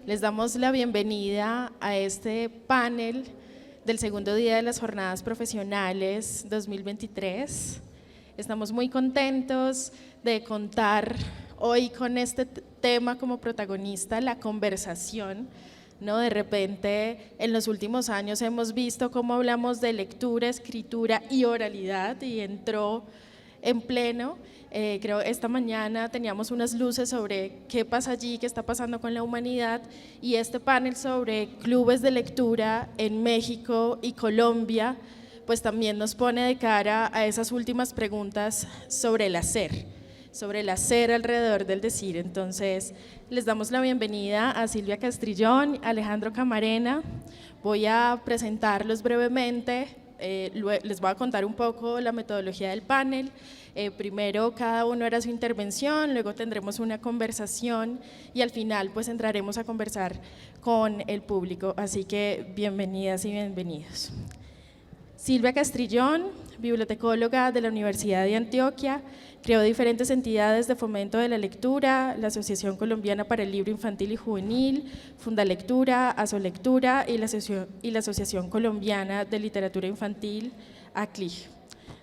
Les damos la bienvenida a este panel del segundo día de las Jornadas Profesionales 2023. Estamos muy contentos de contar hoy con este tema como protagonista, la conversación, ¿no? De repente, en los últimos años hemos visto cómo hablamos de lectura, escritura y oralidad y entró en pleno. Creo esta mañana teníamos unas luces sobre qué pasa allí, qué está pasando con la humanidad, y este panel sobre clubes de lectura en México y Colombia pues también nos pone de cara a esas últimas preguntas sobre el hacer alrededor del decir. Entonces les damos la bienvenida a Silvia Castrillón, Alejandro Camarena. Voy a presentarlos brevemente. Les voy a contar un poco la metodología del panel. Primero cada uno hará su intervención, luego tendremos una conversación y al final pues entraremos a conversar con el público, así que bienvenidas y bienvenidos. Silvia Castrillón, bibliotecóloga de la Universidad de Antioquia, creó diferentes entidades de fomento de la lectura, la Asociación Colombiana para el Libro Infantil y Juvenil, Fundalectura, Asolectura y la Asociación Colombiana de Literatura Infantil, ACLIG.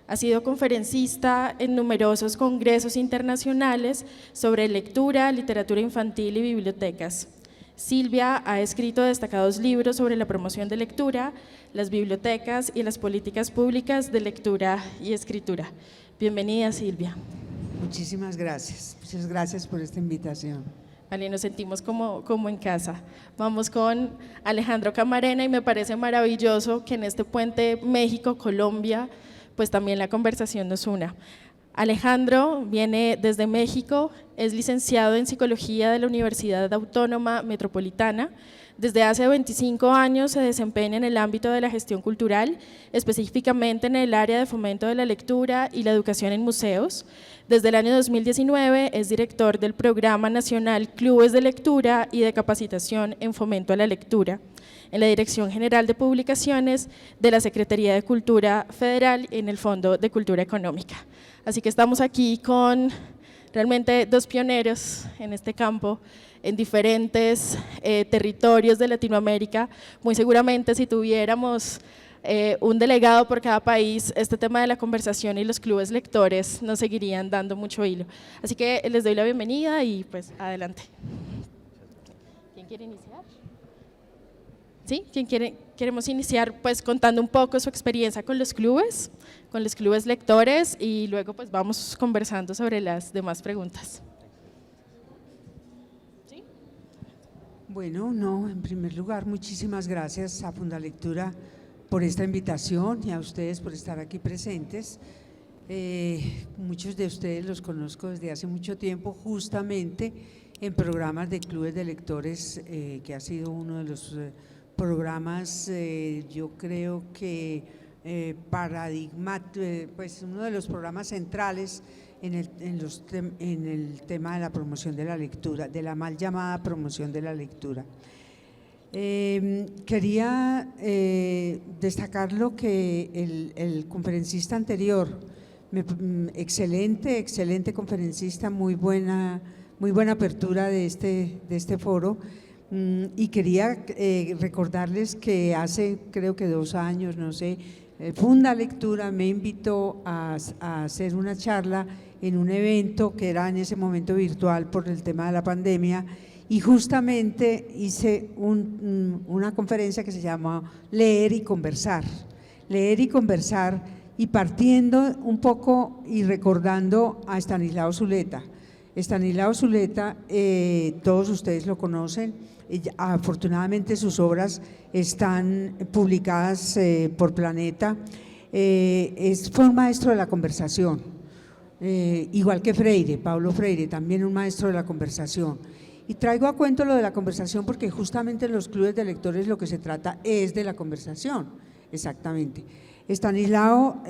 Ha sido conferencista en numerosos congresos internacionales sobre lectura, literatura infantil y bibliotecas. Silvia ha escrito destacados libros sobre la promoción de lectura, las bibliotecas y las políticas públicas de lectura y escritura. Bienvenida, Silvia. Muchísimas gracias. Muchas gracias por esta invitación. Vale, nos sentimos como en casa. Vamos con Alejandro Camarena y me parece maravilloso que en este puente México-Colombia pues también la conversación nos una. Alejandro viene desde México, es licenciado en Psicología de la Universidad Autónoma Metropolitana. Desde hace 25 años se desempeña en el ámbito de la gestión cultural, específicamente en el área de fomento de la lectura y la educación en museos. Desde el año 2019 es director del Programa Nacional Clubes de Lectura y de Capacitación en Fomento a la Lectura, en la Dirección General de Publicaciones de la Secretaría de Cultura Federal en el Fondo de Cultura Económica. Así que estamos aquí con realmente dos pioneros en este campo, en diferentes territorios de Latinoamérica. Muy seguramente si tuviéramos un delegado por cada país, este tema de la conversación y los clubes lectores nos seguirían dando mucho hilo. Así que les doy la bienvenida y pues adelante. ¿Quién quiere iniciar? ¿Sí? Queremos iniciar pues contando un poco su experiencia con los clubes lectores y luego pues vamos conversando sobre las demás preguntas. ¿Sí? Bueno, no, en primer lugar, muchísimas gracias a Fundalectura por esta invitación y a ustedes por estar aquí presentes. Muchos de ustedes los conozco desde hace mucho tiempo, justamente en programas de clubes de lectores, que ha sido uno de los programas, yo creo que pues uno de los programas centrales en el tema de la promoción de la lectura, de la mal llamada promoción de la lectura. Quería destacar lo que el conferencista anterior, excelente conferencista, muy buena apertura de este foro. Y quería recordarles que hace creo que 2 años, no sé, Fundalectura me invitó a hacer una charla en un evento que era en ese momento virtual por el tema de la pandemia, y justamente hice una conferencia que se llama Leer y Conversar, y partiendo un poco y recordando a Estanislao Zuleta. Estanislao Zuleta, todos ustedes lo conocen, afortunadamente sus obras están publicadas por Planeta. Fue un maestro de la conversación, igual que Freire, Paulo Freire, también un maestro de la conversación. Y traigo a cuento lo de la conversación porque justamente en los clubes de lectores lo que se trata es de la conversación, exactamente. Estanislao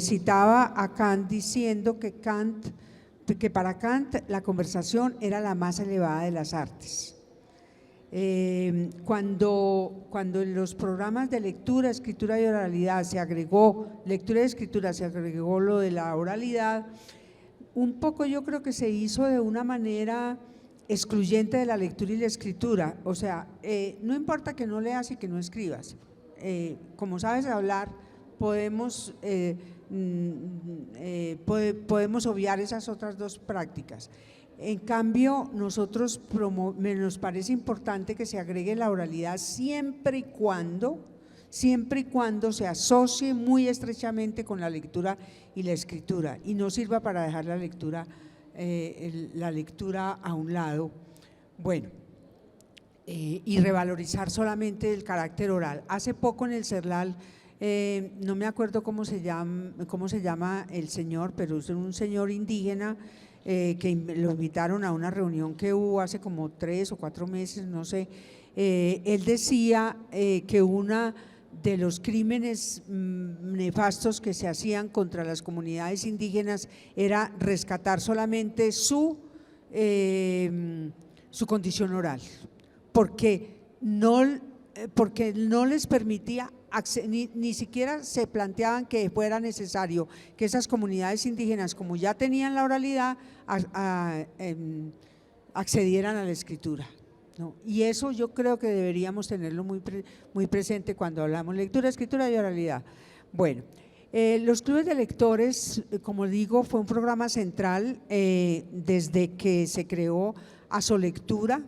citaba a Kant diciendo que para Kant la conversación era la más elevada de las artes. Cuando en los programas de lectura, escritura y oralidad lectura y escritura, se agregó lo de la oralidad, un poco yo creo que se hizo de una manera excluyente de la lectura y la escritura. O sea, no importa que no leas y que no escribas. Como sabes hablar, podemos obviar esas otras dos prácticas. En cambio, nosotros nos parece importante que se agregue la oralidad siempre y cuando se asocie muy estrechamente con la lectura y la escritura y no sirva para dejar la lectura a un lado. Bueno, y revalorizar solamente el carácter oral. Hace poco en el CERLAL, no me acuerdo cómo se llama el señor, pero es un señor indígena que lo invitaron a una reunión que hubo hace como 3 o 4 meses, no sé. Él decía que una de los crímenes nefastos que se hacían contra las comunidades indígenas era rescatar solamente su condición oral, porque no les permitía, ni siquiera se planteaban que fuera necesario que esas comunidades indígenas, como ya tenían la oralidad, accedieran a la escritura. ¿No? Y eso yo creo que deberíamos tenerlo muy presente cuando hablamos lectura, escritura y oralidad. Bueno, los clubes de lectores, como digo, fue un programa central desde que se creó Asolectura,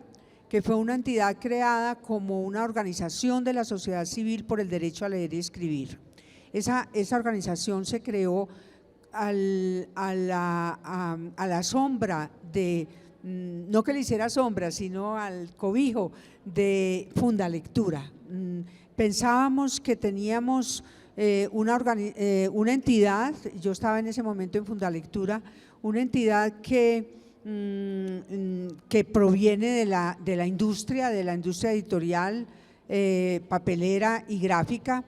que fue una entidad creada como una organización de la sociedad civil por el derecho a leer y escribir. Esa organización se creó a la sombra de, no que le hiciera sombra, sino al cobijo de Fundalectura. Pensábamos que teníamos una entidad, yo estaba en ese momento en Fundalectura, una entidad que proviene de la industria editorial, papelera y gráfica,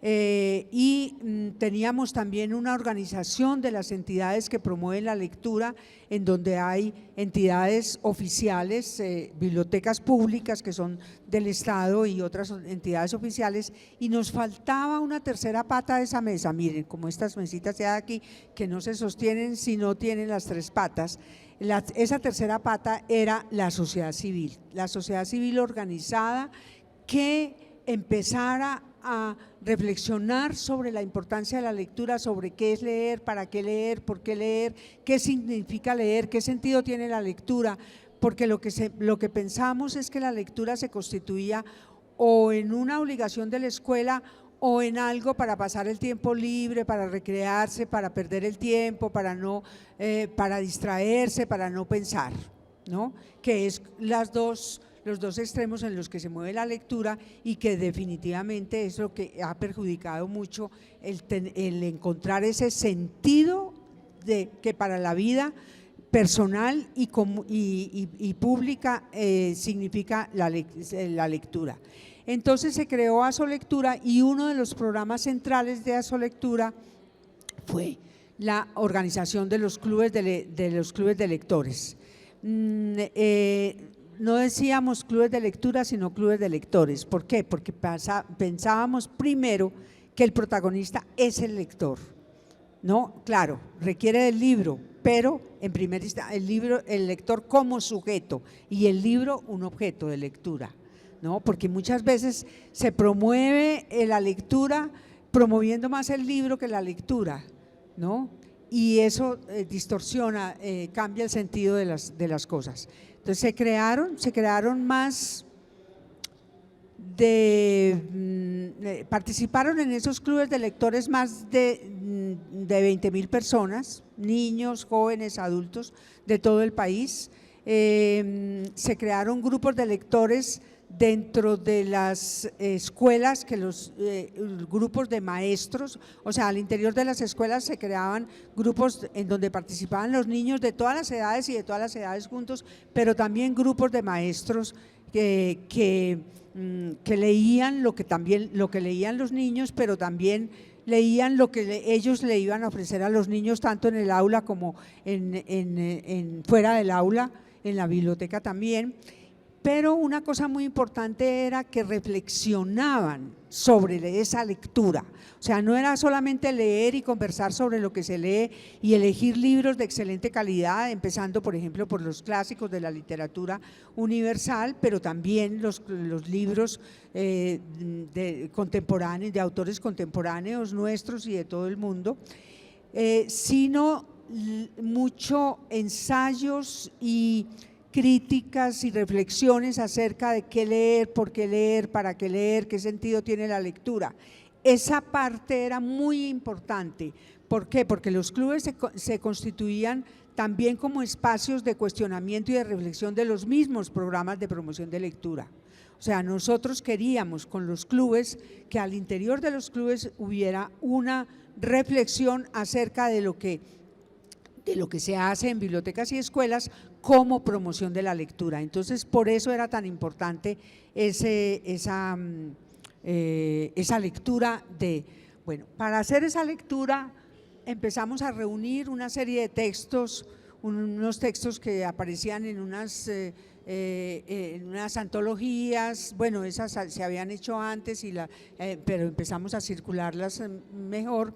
y teníamos también una organización de las entidades que promueven la lectura, en donde hay entidades oficiales, bibliotecas públicas que son del Estado y otras entidades oficiales, y nos faltaba una tercera pata de esa mesa. Miren, como estas mesitas de aquí que no se sostienen si no tienen las 3 patas. Esa tercera pata era la sociedad civil organizada que empezara a reflexionar sobre la importancia de la lectura, sobre qué es leer, para qué leer, por qué leer, qué significa leer, qué sentido tiene la lectura, porque lo que pensamos es que la lectura se constituía o en una obligación de la escuela o en algo para pasar el tiempo libre, para recrearse, para perder el tiempo, para distraerse, para no pensar, ¿no? Que es los dos extremos en los que se mueve la lectura y que definitivamente es lo que ha perjudicado mucho el encontrar ese sentido que para la vida personal y pública significa la lectura. Entonces se creó Asolectura y uno de los programas centrales de Asolectura fue la organización de los clubes de lectores. No decíamos clubes de lectura, sino clubes de lectores. ¿Por qué? Porque pensábamos primero que el protagonista es el lector, ¿no? Claro, requiere del libro, pero en primera instancia el lector como sujeto y el libro un objeto de lectura, ¿no? Porque muchas veces se promueve la lectura promoviendo más el libro que la lectura, ¿no? Y eso distorsiona, cambia el sentido de las cosas. Entonces se crearon más participaron en esos clubes de lectores más de 20.000 personas, niños, jóvenes, adultos de todo el país. Se crearon grupos de lectores dentro de las escuelas, que los grupos de maestros, o sea, al interior de las escuelas se creaban grupos en donde participaban los niños de todas las edades y de todas las edades juntos, pero también grupos de maestros que leían lo que leían los niños, pero también leían lo que ellos le iban a ofrecer a los niños, tanto en el aula como fuera del aula, en la biblioteca también. pero una cosa muy importante era que reflexionaban sobre esa lectura. O sea, no era solamente leer y conversar sobre lo que se lee y elegir libros de excelente calidad, empezando, por ejemplo, por los clásicos de la literatura universal, pero también los libros contemporáneos, de autores contemporáneos nuestros y de todo el mundo, sino mucho ensayos y críticas y reflexiones acerca de qué leer, por qué leer, para qué leer, qué sentido tiene la lectura. Esa parte era muy importante. ¿Por qué? Porque los clubes se constituían también como espacios de cuestionamiento y de reflexión de los mismos programas de promoción de lectura. O sea, nosotros queríamos con los clubes que al interior de los clubes hubiera una reflexión acerca de lo que se hace en bibliotecas y escuelas como promoción de la lectura. Entonces, por eso era tan importante esa lectura bueno, para hacer esa lectura empezamos a reunir una serie de textos, unos textos que aparecían en unas antologías, bueno, esas se habían hecho antes, pero empezamos a circularlas mejor.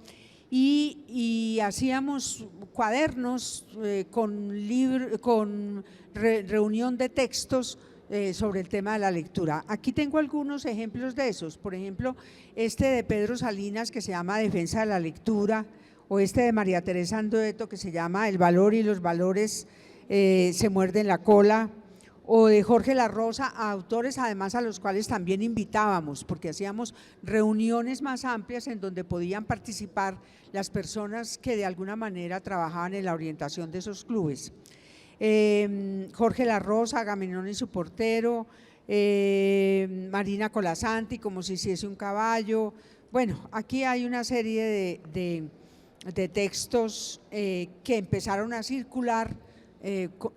Y hacíamos cuadernos con reunión de textos sobre el tema de la lectura. Aquí tengo algunos ejemplos de esos, por ejemplo, este de Pedro Salinas que se llama Defensa de la lectura, o este de María Teresa Andoeto que se llama El valor y los valores se muerden la cola, o de Jorge La Rosa, a autores además a los cuales también invitábamos, porque hacíamos reuniones más amplias en donde podían participar las personas que de alguna manera trabajaban en la orientación de esos clubes. Jorge La Rosa, Agamenón y su portero, Marina Colasanti, Como si hiciese un caballo. Bueno, aquí hay una serie de textos que empezaron a circular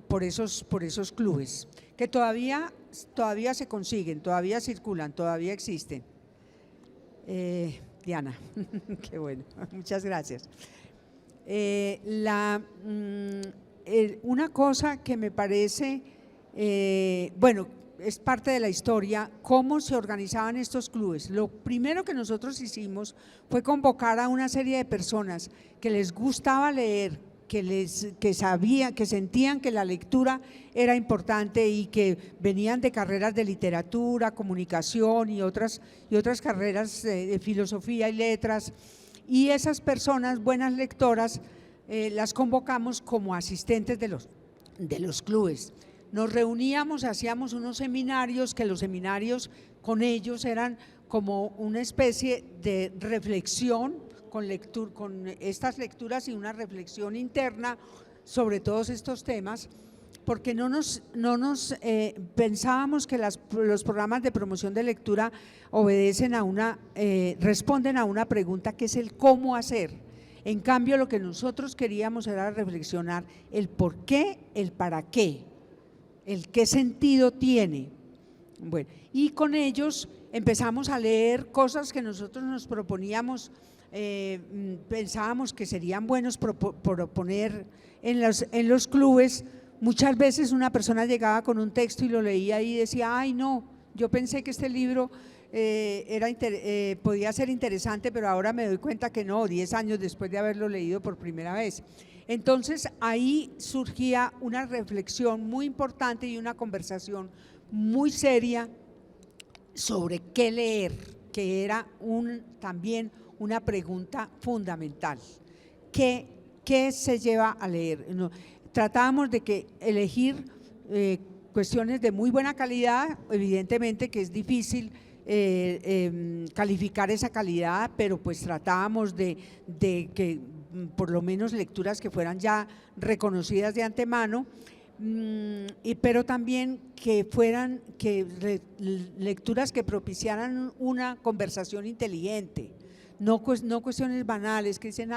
por esos clubes, que todavía se consiguen, todavía circulan, todavía existen. Diana, qué bueno, muchas gracias. Una cosa que me parece, bueno, es parte de la historia, cómo se organizaban estos clubes. Lo primero que nosotros hicimos fue convocar a una serie de personas que les gustaba leer, que sentían que la lectura era importante y que venían de carreras de literatura, comunicación y otras carreras de filosofía y letras, y esas personas, buenas lectoras, las convocamos como asistentes de los clubes. Nos reuníamos, hacíamos unos seminarios, que los seminarios con ellos eran como una especie de reflexión con estas lecturas y una reflexión interna sobre todos estos temas, porque no nos pensábamos que los programas de promoción de lectura responden a una pregunta que es el cómo hacer. En cambio, lo que nosotros queríamos era reflexionar el por qué, el para qué, el qué sentido tiene. Bueno, y con ellos empezamos a leer cosas que nosotros nos proponíamos, pensábamos que serían buenos proponer en los clubes. Muchas veces una persona llegaba con un texto y lo leía y decía, ay no, yo pensé que este libro podía ser interesante, pero ahora me doy cuenta que no, 10 años después de haberlo leído por primera vez. Entonces ahí surgía una reflexión muy importante y una conversación muy seria sobre qué leer, que era también una pregunta fundamental. ¿Qué se lleva a leer? Tratábamos de elegir cuestiones de muy buena calidad, evidentemente que es difícil calificar esa calidad, pero pues tratábamos de que por lo menos lecturas que fueran ya reconocidas de antemano, pero también que fueran lecturas que propiciaran una conversación inteligente, no cuestiones banales que dicen,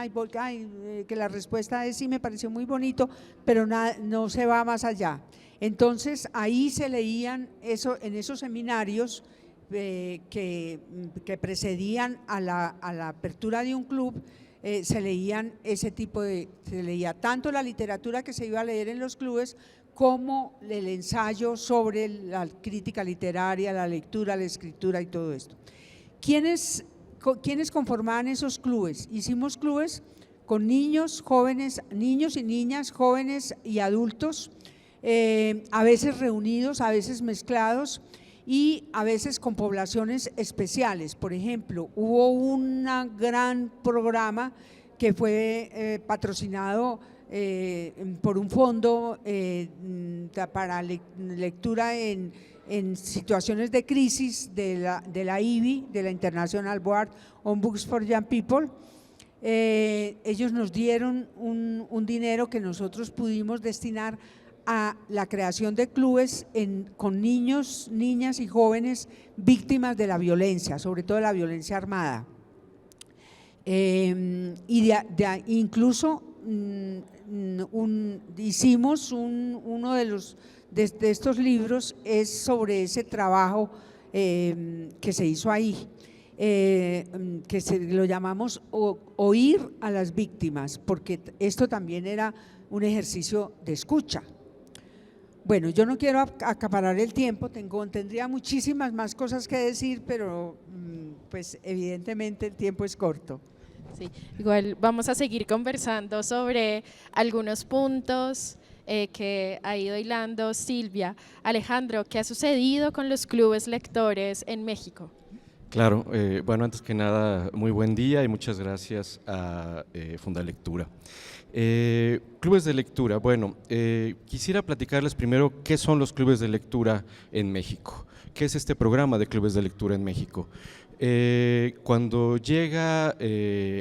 que la respuesta es sí, me pareció muy bonito, pero no se va más allá. Entonces ahí se leían en esos seminarios que precedían a la apertura de un club, se leían se leía tanto la literatura que se iba a leer en los clubes como el ensayo sobre la crítica literaria, la lectura, la escritura y todo esto. ¿Quiénes conformaban esos clubes? Hicimos clubes con niños, jóvenes, niños y niñas, jóvenes y adultos, a veces reunidos, a veces mezclados y a veces con poblaciones especiales. Por ejemplo, hubo un gran programa que fue patrocinado por un fondo para lectura en situaciones de crisis de la IBI, de la International Board on Books for Young People. Ellos nos dieron un dinero que nosotros pudimos destinar a la creación de clubes con niños, niñas y jóvenes víctimas de la violencia, sobre todo de la violencia armada. Y incluso hicimos uno de estos libros es sobre ese trabajo que se hizo ahí, que lo llamamos Oír a las víctimas, porque esto también era un ejercicio de escucha. Bueno, yo no quiero acaparar el tiempo, tendría muchísimas más cosas que decir, pero pues evidentemente el tiempo es corto. Sí, igual vamos a seguir conversando sobre algunos puntos que ha ido hilando Silvia. Alejandro, ¿qué ha sucedido con los clubes lectores en México? Claro, bueno, antes que nada, muy buen día y muchas gracias a Fundalectura. Clubes de lectura, bueno, quisiera platicarles primero qué son los clubes de lectura en México, qué es este programa de clubes de lectura en México. Cuando llega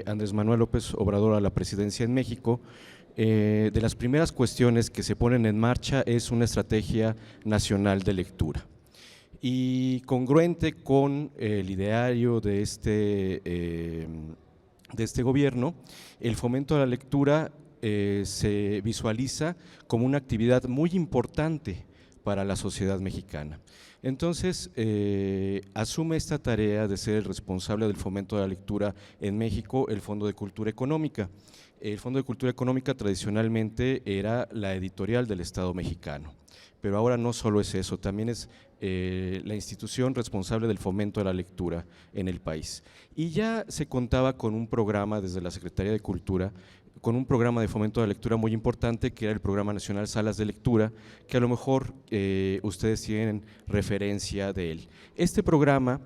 Andrés Manuel López Obrador a la presidencia en México, de las primeras cuestiones que se ponen en marcha es una estrategia nacional de lectura. Y congruente con el ideario de este gobierno, el fomento a la lectura se visualiza como una actividad muy importante para la sociedad mexicana. Entonces, asume esta tarea de ser el responsable del fomento de la lectura en México el Fondo de Cultura Económica. El Fondo de Cultura Económica tradicionalmente era la editorial del Estado mexicano, pero ahora no solo es eso, también es la institución responsable del fomento de la lectura en el país. Y ya se contaba con un programa desde la Secretaría de Cultura, con un programa de fomento de la lectura muy importante, que era el Programa Nacional Salas de Lectura, que a lo mejor ustedes tienen referencia de él. Este programa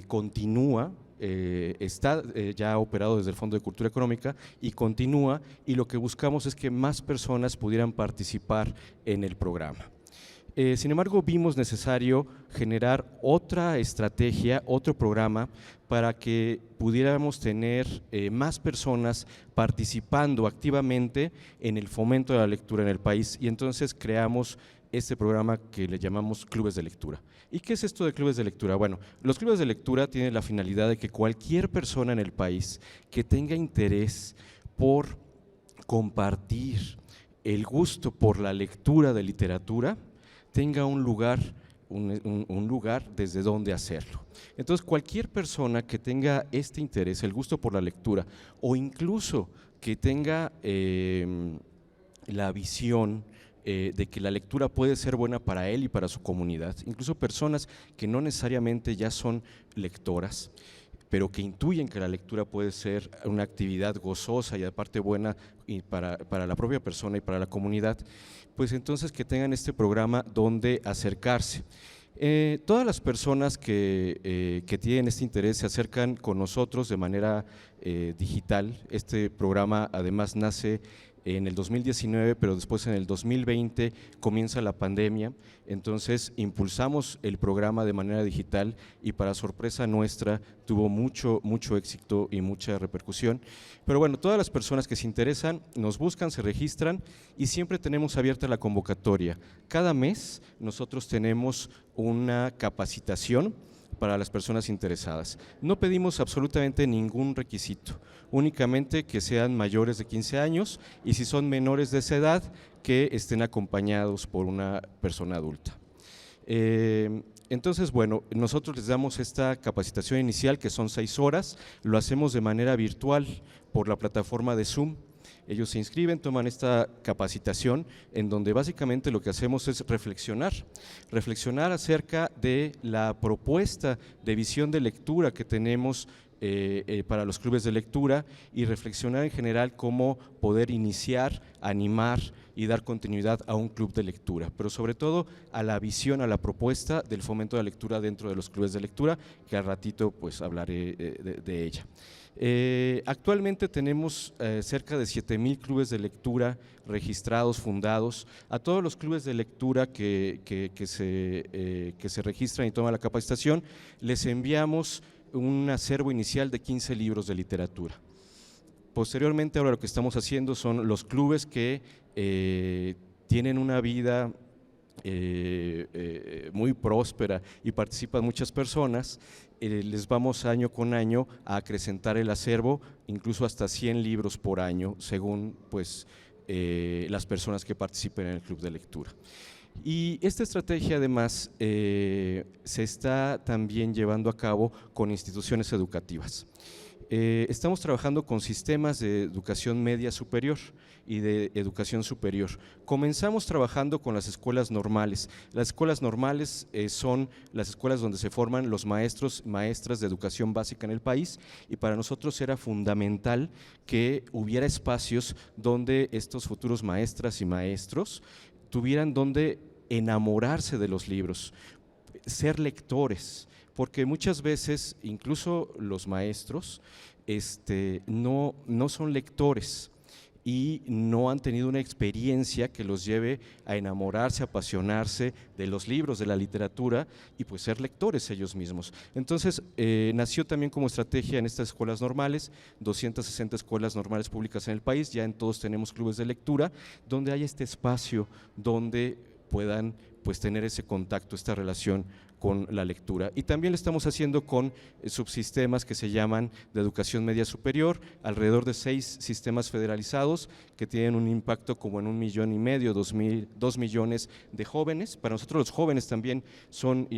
continúa, está ya operado desde el Fondo de Cultura Económica y continúa, y lo que buscamos es que más personas pudieran participar en el programa. Sin embargo, vimos necesario generar otra estrategia, otro programa para que pudiéramos tener más personas participando activamente en el fomento de la lectura en el país, y entonces creamos este programa que le llamamos Clubes de Lectura. ¿Y qué es esto de Clubes de Lectura? Bueno, los clubes de lectura tienen la finalidad de que cualquier persona en el país que tenga interés por compartir el gusto por la lectura de literatura tenga un lugar desde donde hacerlo. Entonces, cualquier persona que tenga este interés, el gusto por la lectura, o incluso que tenga la visión de que la lectura puede ser buena para él y para su comunidad, incluso personas que no necesariamente ya son lectoras, pero que intuyen que la lectura puede ser una actividad gozosa y aparte buena y para la propia persona y para la comunidad, pues entonces que tengan este programa donde acercarse. Todas las personas que tienen este interés se acercan con nosotros de manera digital. Este programa además nace en el 2019, pero después en el 2020 comienza la pandemia, entonces impulsamos el programa de manera digital y para sorpresa nuestra tuvo mucho éxito y mucha repercusión. Pero bueno, todas las personas que se interesan nos buscan, se registran y siempre tenemos abierta la convocatoria. Cada mes nosotros tenemos una capacitación para las personas interesadas. No pedimos absolutamente ningún requisito, únicamente que sean mayores de 15 años y si son menores de esa edad, que estén acompañados por una persona adulta. Entonces, bueno, nosotros les damos esta capacitación inicial que son 6 horas, lo hacemos de manera virtual por la plataforma de Zoom. Ellos se inscriben, toman esta capacitación en donde básicamente lo que hacemos es reflexionar acerca de la propuesta de visión de lectura que tenemos para los clubes de lectura y reflexionar en general cómo poder iniciar, animar y dar continuidad a un club de lectura, pero sobre todo a la visión, a la propuesta del fomento de la lectura dentro de los clubes de lectura, que al ratito pues hablaré de ella. Actualmente tenemos cerca de 7,000 clubes de lectura registrados, fundados. A todos los clubes de lectura que se registran y toman la capacitación, les enviamos un acervo inicial de 15 libros de literatura. Posteriormente, ahora lo que estamos haciendo son los clubes que tienen una vida muy próspera y participan muchas personas, les vamos año con año a acrecentar el acervo, incluso hasta 100 libros por año, según pues, las personas que participen en el club de lectura. Y esta estrategia además se está también llevando a cabo con instituciones educativas. Estamos trabajando con sistemas de educación media superior y de educación superior. Comenzamos trabajando con las escuelas normales. Las escuelas normales son las escuelas donde se forman los maestros y maestras de educación básica en el país, y para nosotros era fundamental que hubiera espacios donde estos futuros maestras y maestros tuvieran donde enamorarse de los libros, ser lectores, porque muchas veces incluso los maestros no son lectores y no han tenido una experiencia que los lleve a enamorarse, a apasionarse de los libros, de la literatura y pues ser lectores ellos mismos. Entonces nació también como estrategia en estas escuelas normales, 260 escuelas normales públicas en el país, ya en todos tenemos clubes de lectura, donde hay este espacio donde puedan pues tener ese contacto, esta relación con la lectura. Y también lo estamos haciendo con subsistemas que se llaman de educación media superior, alrededor de 6 sistemas federalizados que tienen un impacto como en 1,5 millones, 2 millones de jóvenes. Para nosotros los jóvenes también son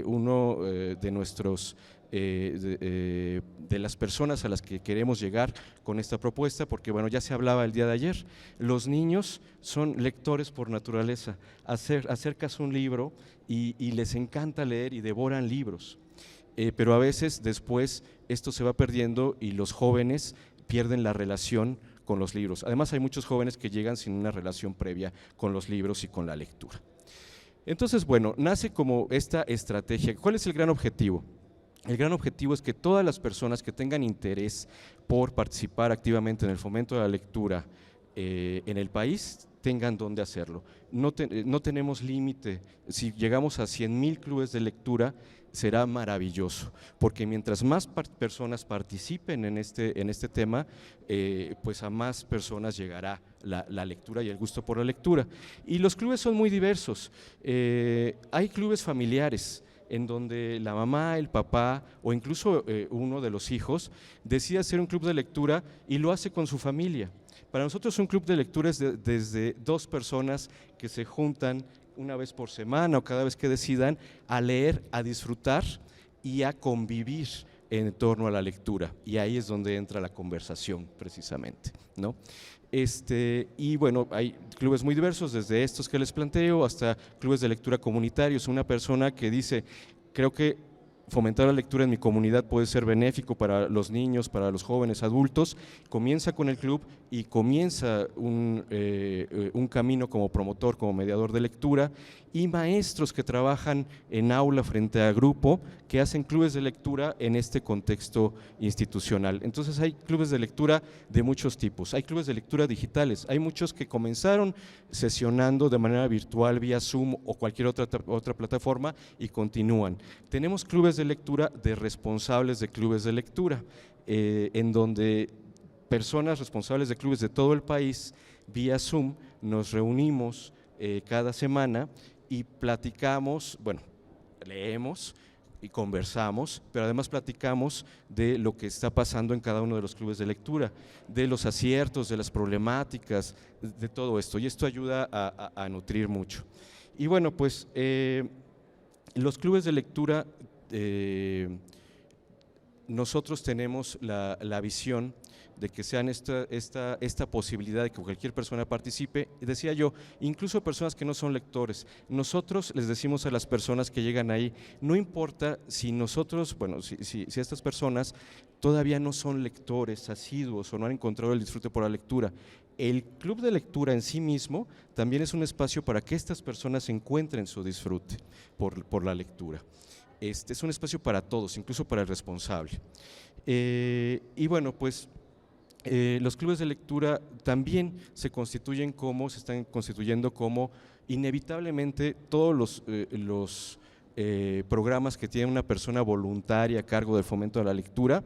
uno de nuestros de las personas a las que queremos llegar con esta propuesta, porque bueno, ya se hablaba el día de ayer, los niños son lectores por naturaleza, acercas un libro y les encanta leer y devoran libros, pero a veces después esto se va perdiendo y los jóvenes pierden la relación con los libros. Además hay muchos jóvenes que llegan sin una relación previa con los libros y con la lectura. Entonces bueno, nace como esta estrategia. ¿Cuál es el gran objetivo? El gran objetivo es que todas las personas que tengan interés por participar activamente en el fomento de la lectura en el país tengan dónde hacerlo. No tenemos límite, si llegamos a 100,000 clubes de lectura será maravilloso, porque mientras más personas participen en este tema, pues a más personas llegará la lectura y el gusto por la lectura. Y los clubes son muy diversos, hay clubes familiares, en donde la mamá, el papá o incluso uno de los hijos decide hacer un club de lectura y lo hace con su familia. Para nosotros un club de lectura es desde 2 personas que se juntan una vez por semana o cada vez que decidan a leer, a disfrutar y a convivir en torno a la lectura, y ahí es donde entra la conversación precisamente, ¿no? Y bueno, hay clubes muy diversos, desde estos que les planteo hasta clubes de lectura comunitarios. Una persona que dice, creo que fomentar la lectura en mi comunidad puede ser benéfico para los niños, para los jóvenes, adultos, comienza con el club y comienza un camino como promotor, como mediador de lectura, y maestros que trabajan en aula frente a grupo, que hacen clubes de lectura en este contexto institucional. Entonces hay clubes de lectura de muchos tipos, hay clubes de lectura digitales, hay muchos que comenzaron sesionando de manera virtual vía Zoom o cualquier otra plataforma y continúan. Tenemos clubes de lectura de responsables de clubes de lectura, en donde personas responsables de clubes de todo el país vía Zoom nos reunimos cada semana y platicamos, bueno, leemos y conversamos, pero además platicamos de lo que está pasando en cada uno de los clubes de lectura, de los aciertos, de las problemáticas, de todo esto, y esto ayuda a nutrir mucho. Y bueno, pues Los clubes de lectura, nosotros tenemos la visión de que sean esta posibilidad de que cualquier persona participe. Decía yo, incluso personas que no son lectores. Nosotros les decimos a las personas que llegan ahí, no importa si nosotros, bueno, si estas personas todavía no son lectores asiduos o no han encontrado el disfrute por la lectura, el club de lectura en sí mismo también es un espacio para que estas personas encuentren su disfrute por la lectura. Es un espacio para todos, incluso para el responsable. Y bueno, pues los clubes de lectura también se están constituyendo como inevitablemente todos los programas que tienen una persona voluntaria a cargo del fomento de la lectura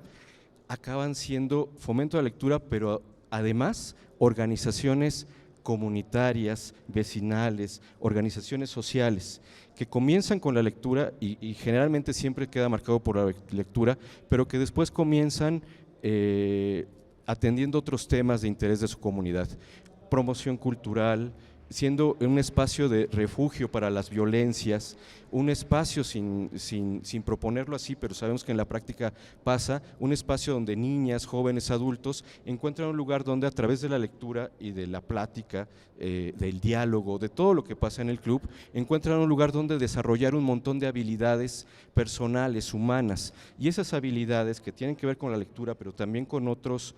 acaban siendo fomento de la lectura, pero además organizaciones comunitarias, vecinales, organizaciones sociales, que comienzan con la lectura y generalmente siempre queda marcado por la lectura, pero que después comienzan atendiendo otros temas de interés de su comunidad, promoción cultural, siendo un espacio de refugio para las violencias, un espacio sin proponerlo así, pero sabemos que en la práctica pasa, un espacio donde niñas, jóvenes, adultos encuentran un lugar donde a través de la lectura y de la plática, del diálogo, de todo lo que pasa en el club, encuentran un lugar donde desarrollar un montón de habilidades personales, humanas, y esas habilidades que tienen que ver con la lectura, pero también con otros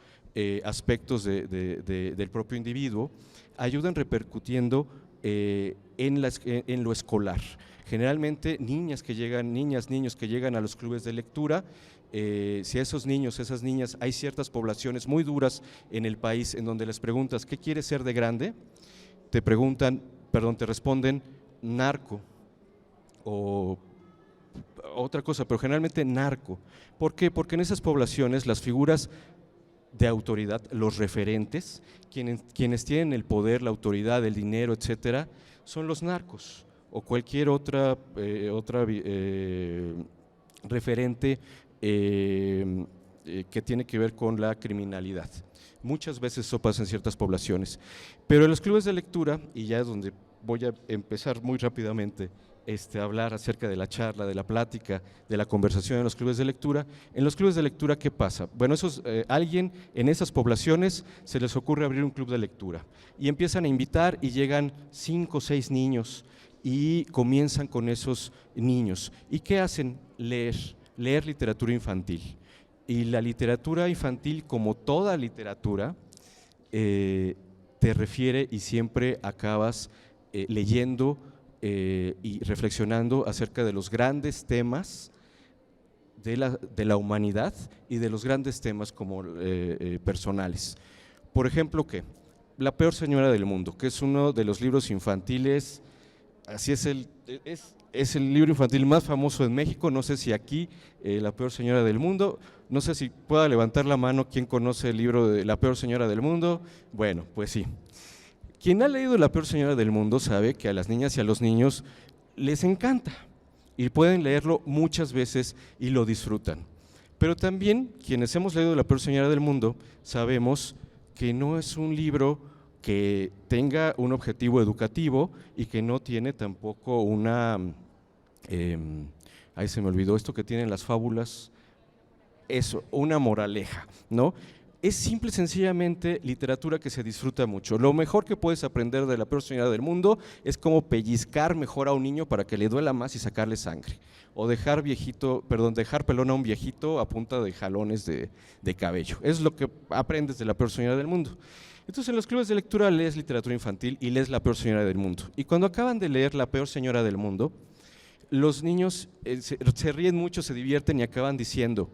aspectos del propio individuo, ayudan repercutiendo en lo escolar. Generalmente niños que llegan a los clubes de lectura, si a esos niños, esas niñas, hay ciertas poblaciones muy duras en el país en donde les preguntas ¿qué quieres ser de grande? Te responden narco o otra cosa, pero generalmente narco. ¿Por qué? Porque en esas poblaciones las figuras de autoridad, los referentes, quienes tienen el poder, la autoridad, el dinero, etcétera, son los narcos o cualquier otra referente que tiene que ver con la criminalidad. Muchas veces eso pasa en ciertas poblaciones, pero en los clubes de lectura, y ya es donde voy a empezar muy rápidamente a hablar acerca de la charla, de la plática, de la conversación en los clubes de lectura. En los clubes de lectura, ¿qué pasa? Bueno, alguien en esas poblaciones se les ocurre abrir un club de lectura y empiezan a invitar y llegan 5 o 6 niños y comienzan con esos niños. ¿Y qué hacen? Leer literatura infantil. Y la literatura infantil, como toda literatura, te refiere y siempre acabas leyendo y reflexionando acerca de los grandes temas de la humanidad y de los grandes temas como personales. Por ejemplo, ¿qué? La peor señora del mundo, que es uno de los libros infantiles, así es el libro infantil más famoso en México. No sé si aquí, La peor señora del mundo, no sé si pueda levantar la mano quien conoce el libro de La peor señora del mundo. Bueno, pues sí. Quien ha leído La peor señora del mundo sabe que a las niñas y a los niños les encanta y pueden leerlo muchas veces y lo disfrutan. Pero también quienes hemos leído La peor señora del mundo sabemos que no es un libro que tenga un objetivo educativo y que no tiene tampoco ahí se me olvidó esto que tienen las fábulas, una moraleja, ¿no? Es simple y sencillamente literatura que se disfruta mucho. Lo mejor que puedes aprender de La peor señora del mundo es cómo pellizcar mejor a un niño para que le duela más y sacarle sangre, o dejar pelón a un viejito a punta de jalones de cabello. Es lo que aprendes de La peor señora del mundo. Entonces en los clubes de lectura lees literatura infantil y lees La peor señora del mundo. Y cuando acaban de leer La peor señora del mundo, los niños se ríen mucho, se divierten y acaban diciendo: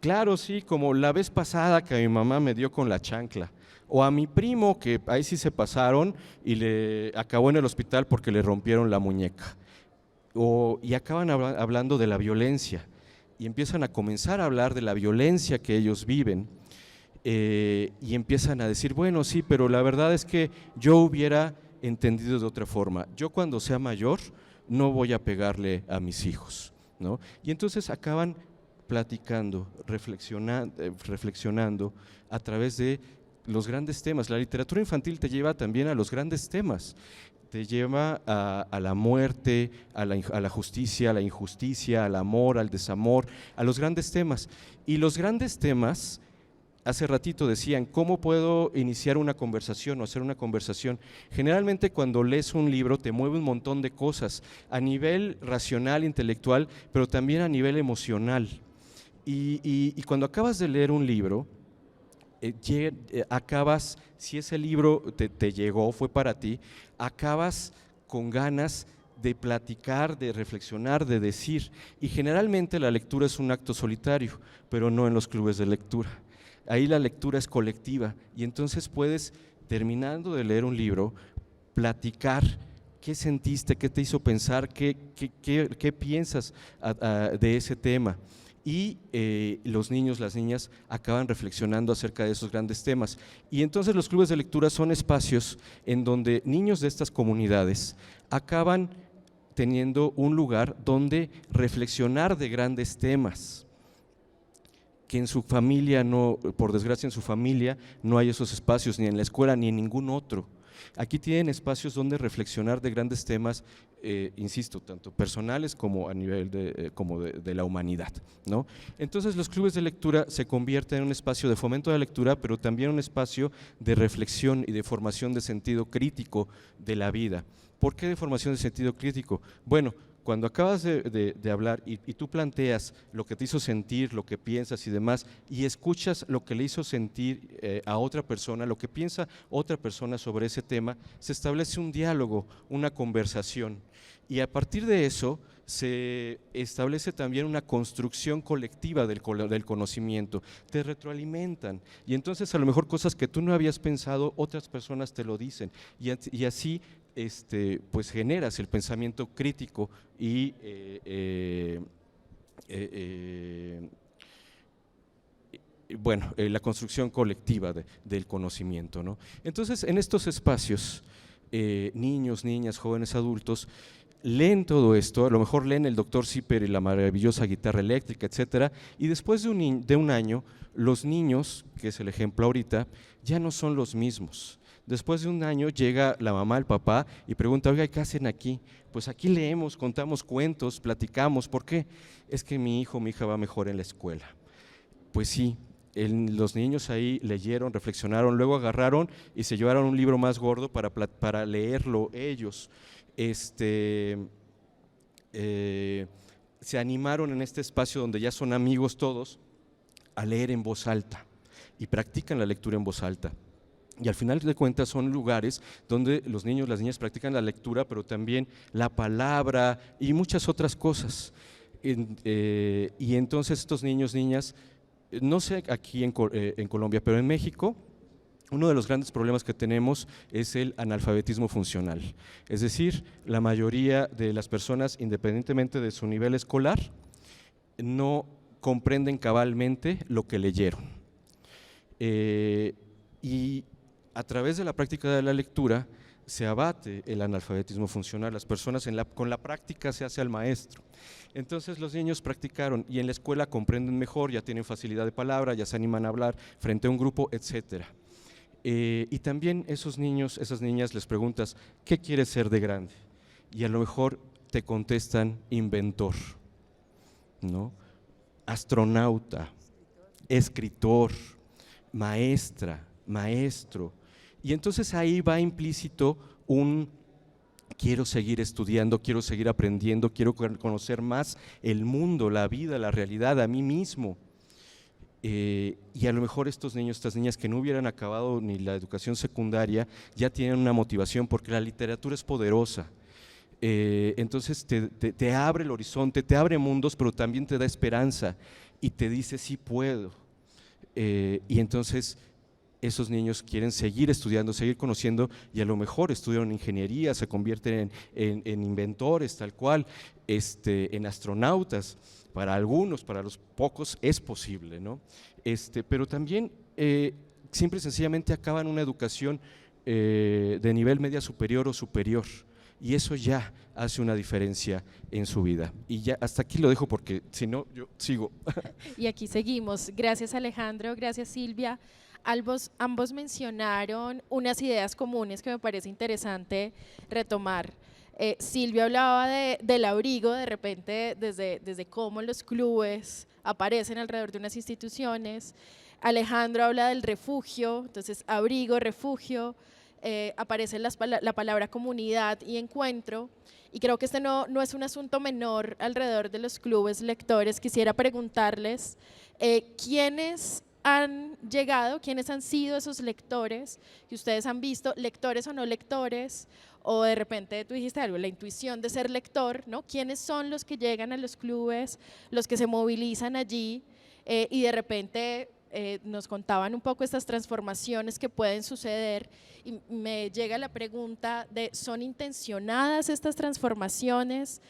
claro, sí, como la vez pasada que a mi mamá me dio con la chancla, o a mi primo que ahí sí se pasaron y le acabó en el hospital porque le rompieron la muñeca, y acaban hablando de la violencia y empiezan a comenzar a hablar de la violencia que ellos viven, y empiezan a decir, bueno, sí, pero la verdad es que yo hubiera entendido de otra forma, yo cuando sea mayor no voy a pegarle a mis hijos, ¿no? Y entonces acaban platicando, reflexionando a través de los grandes temas. La literatura infantil te lleva también a los grandes temas, te lleva a la muerte, a la justicia, a la injusticia, al amor, al desamor, a los grandes temas. Y los grandes temas, hace ratito decían, ¿cómo puedo iniciar una conversación o hacer una conversación? Generalmente cuando lees un libro te mueve un montón de cosas, a nivel racional, intelectual, pero también a nivel emocional. Y cuando acabas de leer un libro, acabas, si ese libro te llegó, fue para ti, acabas con ganas de platicar, de reflexionar, de decir. Y generalmente la lectura es un acto solitario, pero no en los clubes de lectura. Ahí la lectura es colectiva y entonces puedes, terminando de leer un libro, platicar qué sentiste, qué te hizo pensar, qué piensas de ese tema. Y los niños, las niñas acaban reflexionando acerca de esos grandes temas. Y entonces los clubes de lectura son espacios en donde niños de estas comunidades acaban teniendo un lugar donde reflexionar de grandes temas, que en su familia no, por desgracia en su familia no hay esos espacios, ni en la escuela ni en ningún otro. Aquí tienen espacios donde reflexionar de grandes temas, insisto, tanto personales como a nivel de la humanidad, ¿no? Entonces los clubes de lectura se convierten en un espacio de fomento de la lectura, pero también un espacio de reflexión y de formación de sentido crítico de la vida. ¿Por qué de formación de sentido crítico? Bueno, cuando acabas de hablar y tú planteas lo que te hizo sentir, lo que piensas y demás, y escuchas lo que le hizo sentir a otra persona, lo que piensa otra persona sobre ese tema, se establece un diálogo, una conversación. Y a partir de eso se establece también una construcción colectiva del conocimiento, te retroalimentan. Y entonces a lo mejor cosas que tú no habías pensado, otras personas te lo dicen. Y así pues generas el pensamiento crítico y bueno, la construcción colectiva del conocimiento, ¿no? Entonces, en estos espacios, niños, niñas, jóvenes, adultos, leen todo esto, a lo mejor leen el Dr. Zipper y la maravillosa guitarra eléctrica, etcétera, y después de un año, los niños, que es el ejemplo ahorita, ya no son los mismos. Después de un año llega la mamá, el papá y pregunta, oiga, ¿qué hacen aquí? Pues aquí leemos, contamos cuentos, platicamos. ¿Por qué? Es que mi hijo, mi hija va mejor en la escuela. Pues sí, los niños ahí leyeron, reflexionaron, luego agarraron y se llevaron un libro más gordo para leerlo ellos. Se animaron en este espacio donde ya son amigos todos a leer en voz alta y practican la lectura en voz alta. Y al final de cuentas son lugares donde los niños, las niñas practican la lectura, pero también la palabra y muchas otras cosas. Y entonces estos niños, niñas, no sé aquí en Colombia, pero en México, uno de los grandes problemas que tenemos es el analfabetismo funcional. Es decir, la mayoría de las personas, independientemente de su nivel escolar, no comprenden cabalmente lo que leyeron. Y a través de la práctica de la lectura se abate el analfabetismo funcional. Las personas con la práctica se hace al maestro. Entonces los niños practicaron y en la escuela comprenden mejor, ya tienen facilidad de palabra, ya se animan a hablar frente a un grupo, etcétera. Y también esos niños, esas niñas les preguntas, ¿qué quieres ser de grande? Y a lo mejor te contestan inventor, ¿no? Astronauta, escritor, maestra, maestro. Y entonces ahí va implícito quiero seguir estudiando, quiero seguir aprendiendo, quiero conocer más el mundo, la vida, la realidad, a mí mismo. Y a lo mejor estos niños, estas niñas que no hubieran acabado ni la educación secundaria, ya tienen una motivación porque la literatura es poderosa. Entonces te abre el horizonte, te abre mundos, pero también te da esperanza y te dice sí puedo. Y entonces esos niños quieren seguir estudiando, seguir conociendo y a lo mejor estudian ingeniería, se convierten en inventores tal cual, en astronautas. Para algunos, para los pocos es posible, ¿no? Pero también simple y sencillamente acaban una educación de nivel media superior o superior y eso ya hace una diferencia en su vida. Y ya hasta aquí lo dejo porque si no yo sigo. Y aquí seguimos. Gracias Alejandro, gracias Silvia. ambos mencionaron unas ideas comunes que me parece interesante retomar. Silvia hablaba del abrigo, de repente desde cómo los clubes aparecen alrededor de unas instituciones. Alejandro habla del refugio, entonces abrigo, refugio, aparece la palabra comunidad y encuentro. Y creo que este no es un asunto menor alrededor de los clubes lectores. Quisiera preguntarles quiénes han llegado, quiénes han sido esos lectores que ustedes han visto, lectores o no lectores, o de repente tú dijiste algo, la intuición de ser lector, ¿no? ¿Quiénes son los que llegan a los clubes, los que se movilizan allí y de repente nos contaban un poco estas transformaciones que pueden suceder? Y me llega la pregunta de, ¿son intencionadas estas transformaciones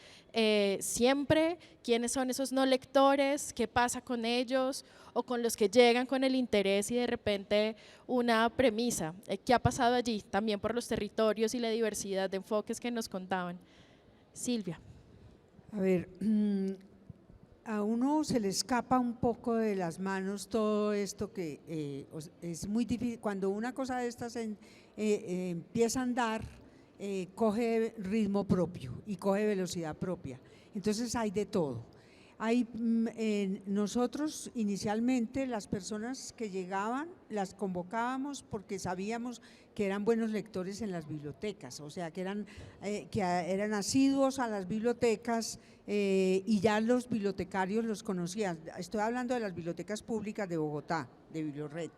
siempre? ¿Quiénes son esos no lectores? ¿Qué pasa con ellos? O con los que llegan con el interés y de repente una premisa. ¿Qué ha pasado allí? También por los territorios y la diversidad de enfoques que nos contaban. Silvia. A ver, a uno se le escapa un poco de las manos todo esto que es muy difícil. Cuando una cosa de estas empieza a andar, coge ritmo propio y coge velocidad propia. Entonces hay de todo. Nosotros inicialmente las personas que llegaban las convocábamos porque sabíamos que eran buenos lectores en las bibliotecas, o sea que eran asiduos a las bibliotecas y ya los bibliotecarios los conocían. Estoy hablando de las bibliotecas públicas de Bogotá, de Biblioret.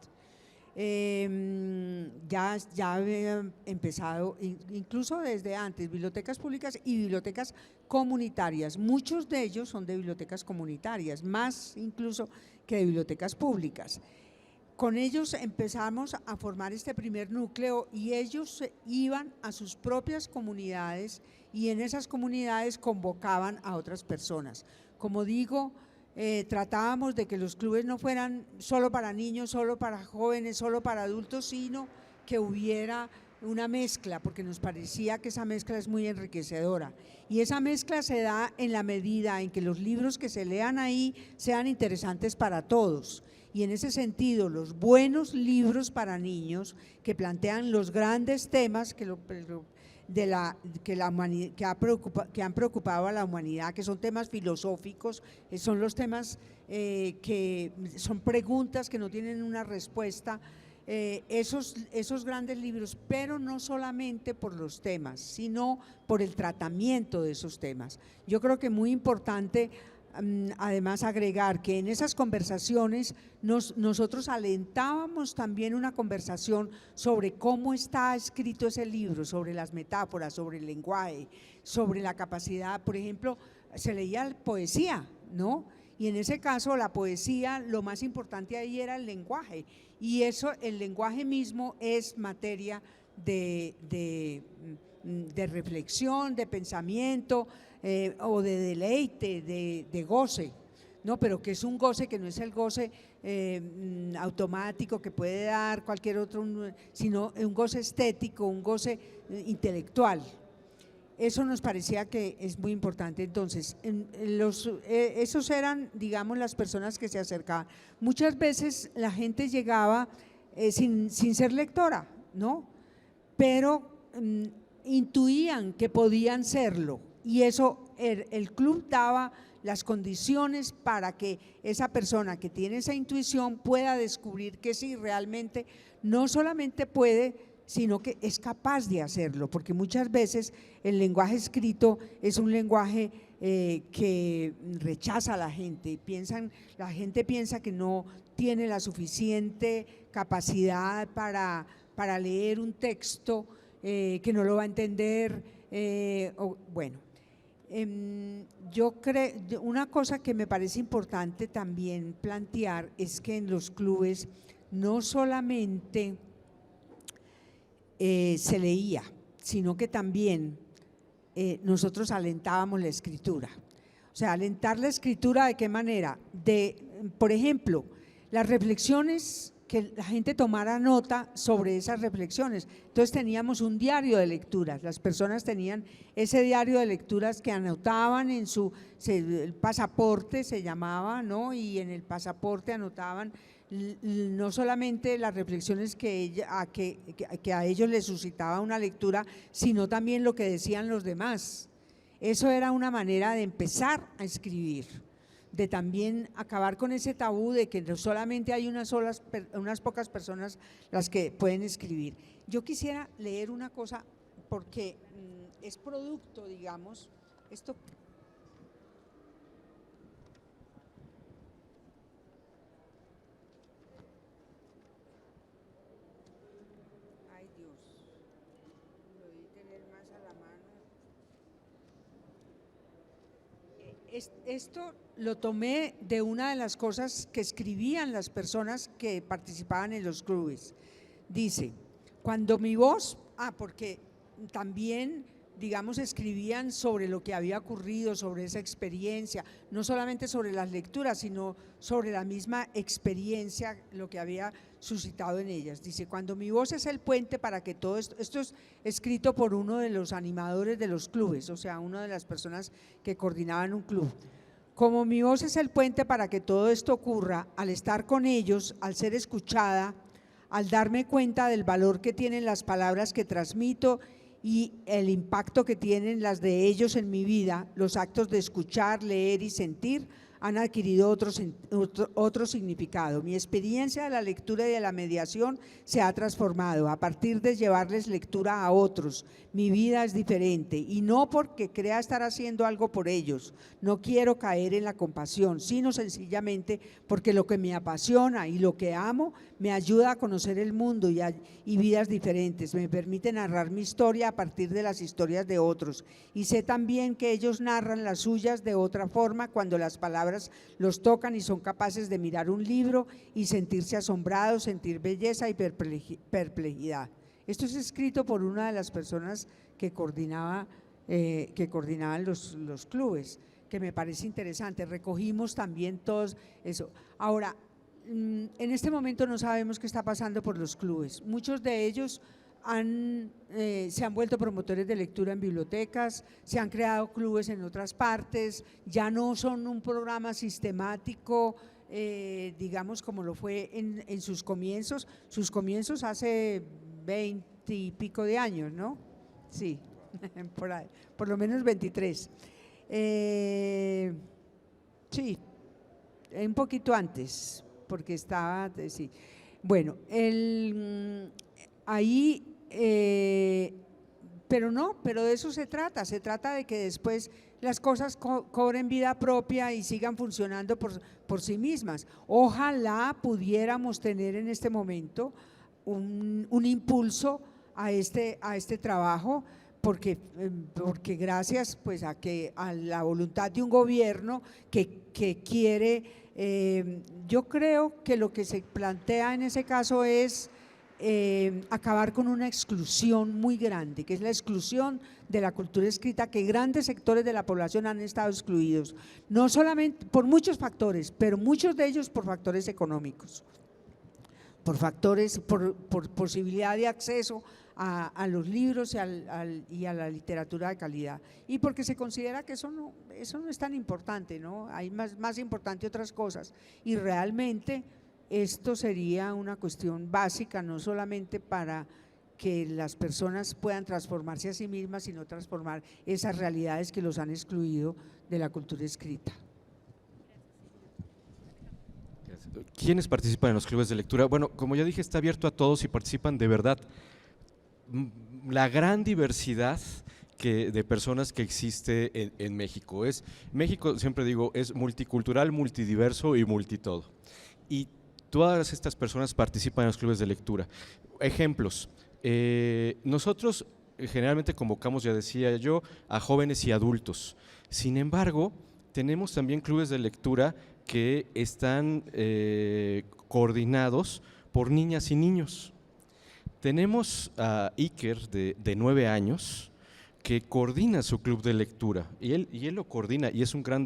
Ya había empezado, incluso desde antes, bibliotecas públicas y bibliotecas comunitarias. Muchos de ellos son de bibliotecas comunitarias, más incluso que de bibliotecas públicas. Con ellos empezamos a formar este primer núcleo y ellos iban a sus propias comunidades y en esas comunidades convocaban a otras personas. Como digo, tratábamos de que los clubes no fueran solo para niños, solo para jóvenes, solo para adultos, sino que hubiera una mezcla, porque nos parecía que esa mezcla es muy enriquecedora. Y esa mezcla se da en la medida en que los libros que se lean ahí sean interesantes para todos. Y en ese sentido, los buenos libros para niños que plantean los grandes temas que han preocupado a la humanidad, que son temas filosóficos, son los temas que son preguntas que no tienen una respuesta, esos grandes libros, pero no solamente por los temas, sino por el tratamiento de esos temas. Yo creo que es muy importante además agregar que en esas conversaciones nosotros alentábamos también una conversación sobre cómo está escrito ese libro, sobre las metáforas, sobre el lenguaje, sobre la capacidad. Por ejemplo, se leía poesía, ¿no? Y en ese caso la poesía, lo más importante ahí era el lenguaje, y eso, el lenguaje mismo es materia de reflexión, de pensamiento o de deleite, de goce, ¿no? Pero que es un goce que no es el goce automático que puede dar cualquier otro, sino un goce estético, un goce intelectual. Eso nos parecía que es muy importante. Entonces, esos eran, digamos, las personas que se acercaban. Muchas veces la gente llegaba sin ser lectora, ¿no? Pero intuían que podían serlo, y eso el club daba las condiciones para que esa persona que tiene esa intuición pueda descubrir que sí, realmente no solamente puede, sino que es capaz de hacerlo, porque muchas veces el lenguaje escrito es un lenguaje que rechaza a la gente. La gente piensa que no tiene la suficiente capacidad para leer un texto, que no lo va a entender, yo creo, una cosa que me parece importante también plantear es que en los clubes no solamente se leía, sino que también nosotros alentábamos la escritura. O sea, alentar la escritura, ¿de qué manera? Por ejemplo, las reflexiones, que la gente tomara nota sobre esas reflexiones. Entonces teníamos un diario de lecturas, las personas tenían ese diario de lecturas que anotaban el pasaporte se llamaba, ¿no? Y en el pasaporte anotaban no solamente las reflexiones que a ellos les suscitaba una lectura, sino también lo que decían los demás. Eso era una manera de empezar a escribir, de también acabar con ese tabú de que no solamente hay unas pocas personas las que pueden escribir. Yo quisiera leer una cosa porque es producto, digamos, esto. Ay Dios, lo debí tener más a la mano. Esto lo tomé de una de las cosas que escribían las personas que participaban en los clubes. Dice, cuando mi voz, porque también, digamos, escribían sobre lo que había ocurrido, sobre esa experiencia, no solamente sobre las lecturas, sino sobre la misma experiencia, lo que había suscitado en ellas. Dice, cuando mi voz es el puente para que todo esto es escrito por uno de los animadores de los clubes, o sea, una de las personas que coordinaban un club. Como mi voz es el puente para que todo esto ocurra, al estar con ellos, al ser escuchada, al darme cuenta del valor que tienen las palabras que transmito y el impacto que tienen las de ellos en mi vida, los actos de escuchar, leer y sentir han adquirido otro significado. Mi experiencia de la lectura y de la mediación se ha transformado a partir de llevarles lectura a otros. Mi vida es diferente y no porque crea estar haciendo algo por ellos, no quiero caer en la compasión, sino sencillamente porque lo que me apasiona y lo que amo me ayuda a conocer el mundo y vidas diferentes, me permite narrar mi historia a partir de las historias de otros y sé también que ellos narran las suyas de otra forma cuando las palabras los tocan y son capaces de mirar un libro y sentirse asombrados, sentir belleza y perplejidad. Esto es escrito por una de las personas que coordinaban los clubes, que me parece interesante. Recogimos también todo eso. Ahora, en este momento no sabemos qué está pasando por los clubes. Muchos de ellos se han vuelto promotores de lectura en bibliotecas, se han creado clubes en otras partes, ya no son un programa sistemático, digamos como lo fue en sus comienzos hace 20 y pico de años, ¿no? Sí, por ahí, por lo menos 23. Sí, un poquito antes, porque estaba, sí. Bueno, ahí, pero de eso se trata de que después las cosas cobren vida propia y sigan funcionando por sí mismas. Ojalá pudiéramos tener en este momento un impulso a este trabajo, porque gracias pues a la voluntad de un gobierno que quiere, yo creo que lo que se plantea en ese caso es acabar con una exclusión muy grande, que es la exclusión de la cultura escrita, que grandes sectores de la población han estado excluidos, no solamente por muchos factores, pero muchos de ellos por factores económicos, por posibilidad de acceso a los libros y a la literatura de calidad, y porque se considera que eso no es tan importante, ¿no? Hay más importante otras cosas, y realmente esto sería una cuestión básica, no solamente para que las personas puedan transformarse a sí mismas, sino transformar esas realidades que los han excluido de la cultura escrita. ¿Quiénes participan en los clubes de lectura? Bueno, como ya dije, está abierto a todos y participan de verdad la gran diversidad de personas que existe en México. México, siempre digo, es multicultural, multidiverso y multitodo. Y todas estas personas participan en los clubes de lectura. Ejemplos, nosotros generalmente convocamos, ya decía yo, a jóvenes y adultos. Sin embargo, tenemos también clubes de lectura que están coordinados por niñas y niños. Tenemos a Iker de 9 años que coordina su club de lectura y él lo coordina y es un gran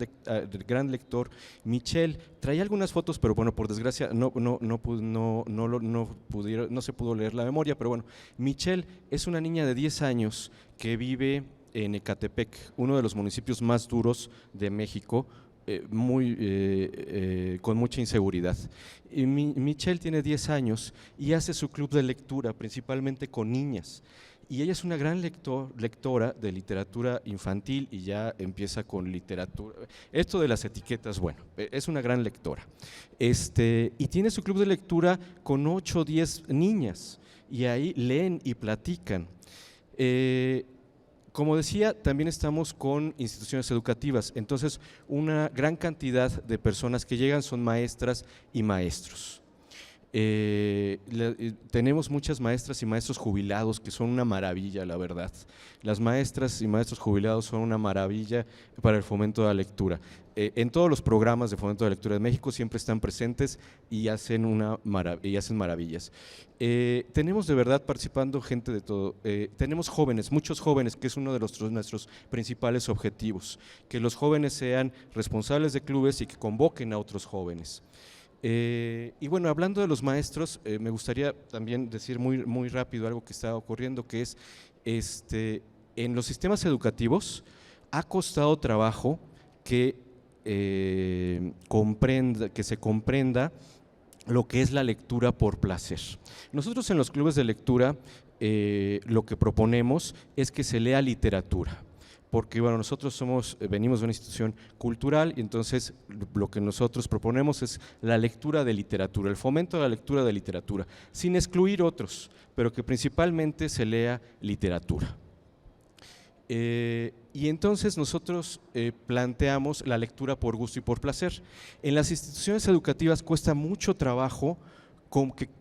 lector. Michelle traía algunas fotos, pero bueno, por desgracia no se pudo leer la memoria, pero bueno, Michelle es una niña de 10 años que vive en Ecatepec, uno de los municipios más duros de México con mucha inseguridad. Y Michelle tiene 10 años y hace su club de lectura principalmente con niñas. Y ella es una gran lectora de literatura infantil y ya empieza con literatura. Esto de las etiquetas, bueno, es una gran lectora. Y tiene su club de lectura con 8 o 10 niñas y ahí leen y platican. Como decía, también estamos con instituciones educativas, entonces una gran cantidad de personas que llegan son maestras y maestros. Tenemos muchas maestras y maestros jubilados que son una maravilla, la verdad. Las maestras y maestros jubilados son una maravilla para el fomento de la lectura. En todos los programas de fomento de la lectura de México siempre están presentes y hacen maravillas. Tenemos de verdad participando gente de todo. Tenemos jóvenes, muchos jóvenes, que es uno de nuestros principales objetivos, que los jóvenes sean responsables de clubes y que convoquen a otros jóvenes. Y bueno, hablando de los maestros, me gustaría también decir muy rápido algo que está ocurriendo, que es en los sistemas educativos ha costado trabajo que se comprenda lo que es la lectura por placer. Nosotros en los clubes de lectura lo que proponemos es que se lea literatura, porque bueno, nosotros venimos de una institución cultural y entonces lo que nosotros proponemos es la lectura de literatura, el fomento de la lectura de literatura, sin excluir otros, pero que principalmente se lea literatura. Y entonces nosotros planteamos la lectura por gusto y por placer. En las instituciones educativas cuesta mucho trabajo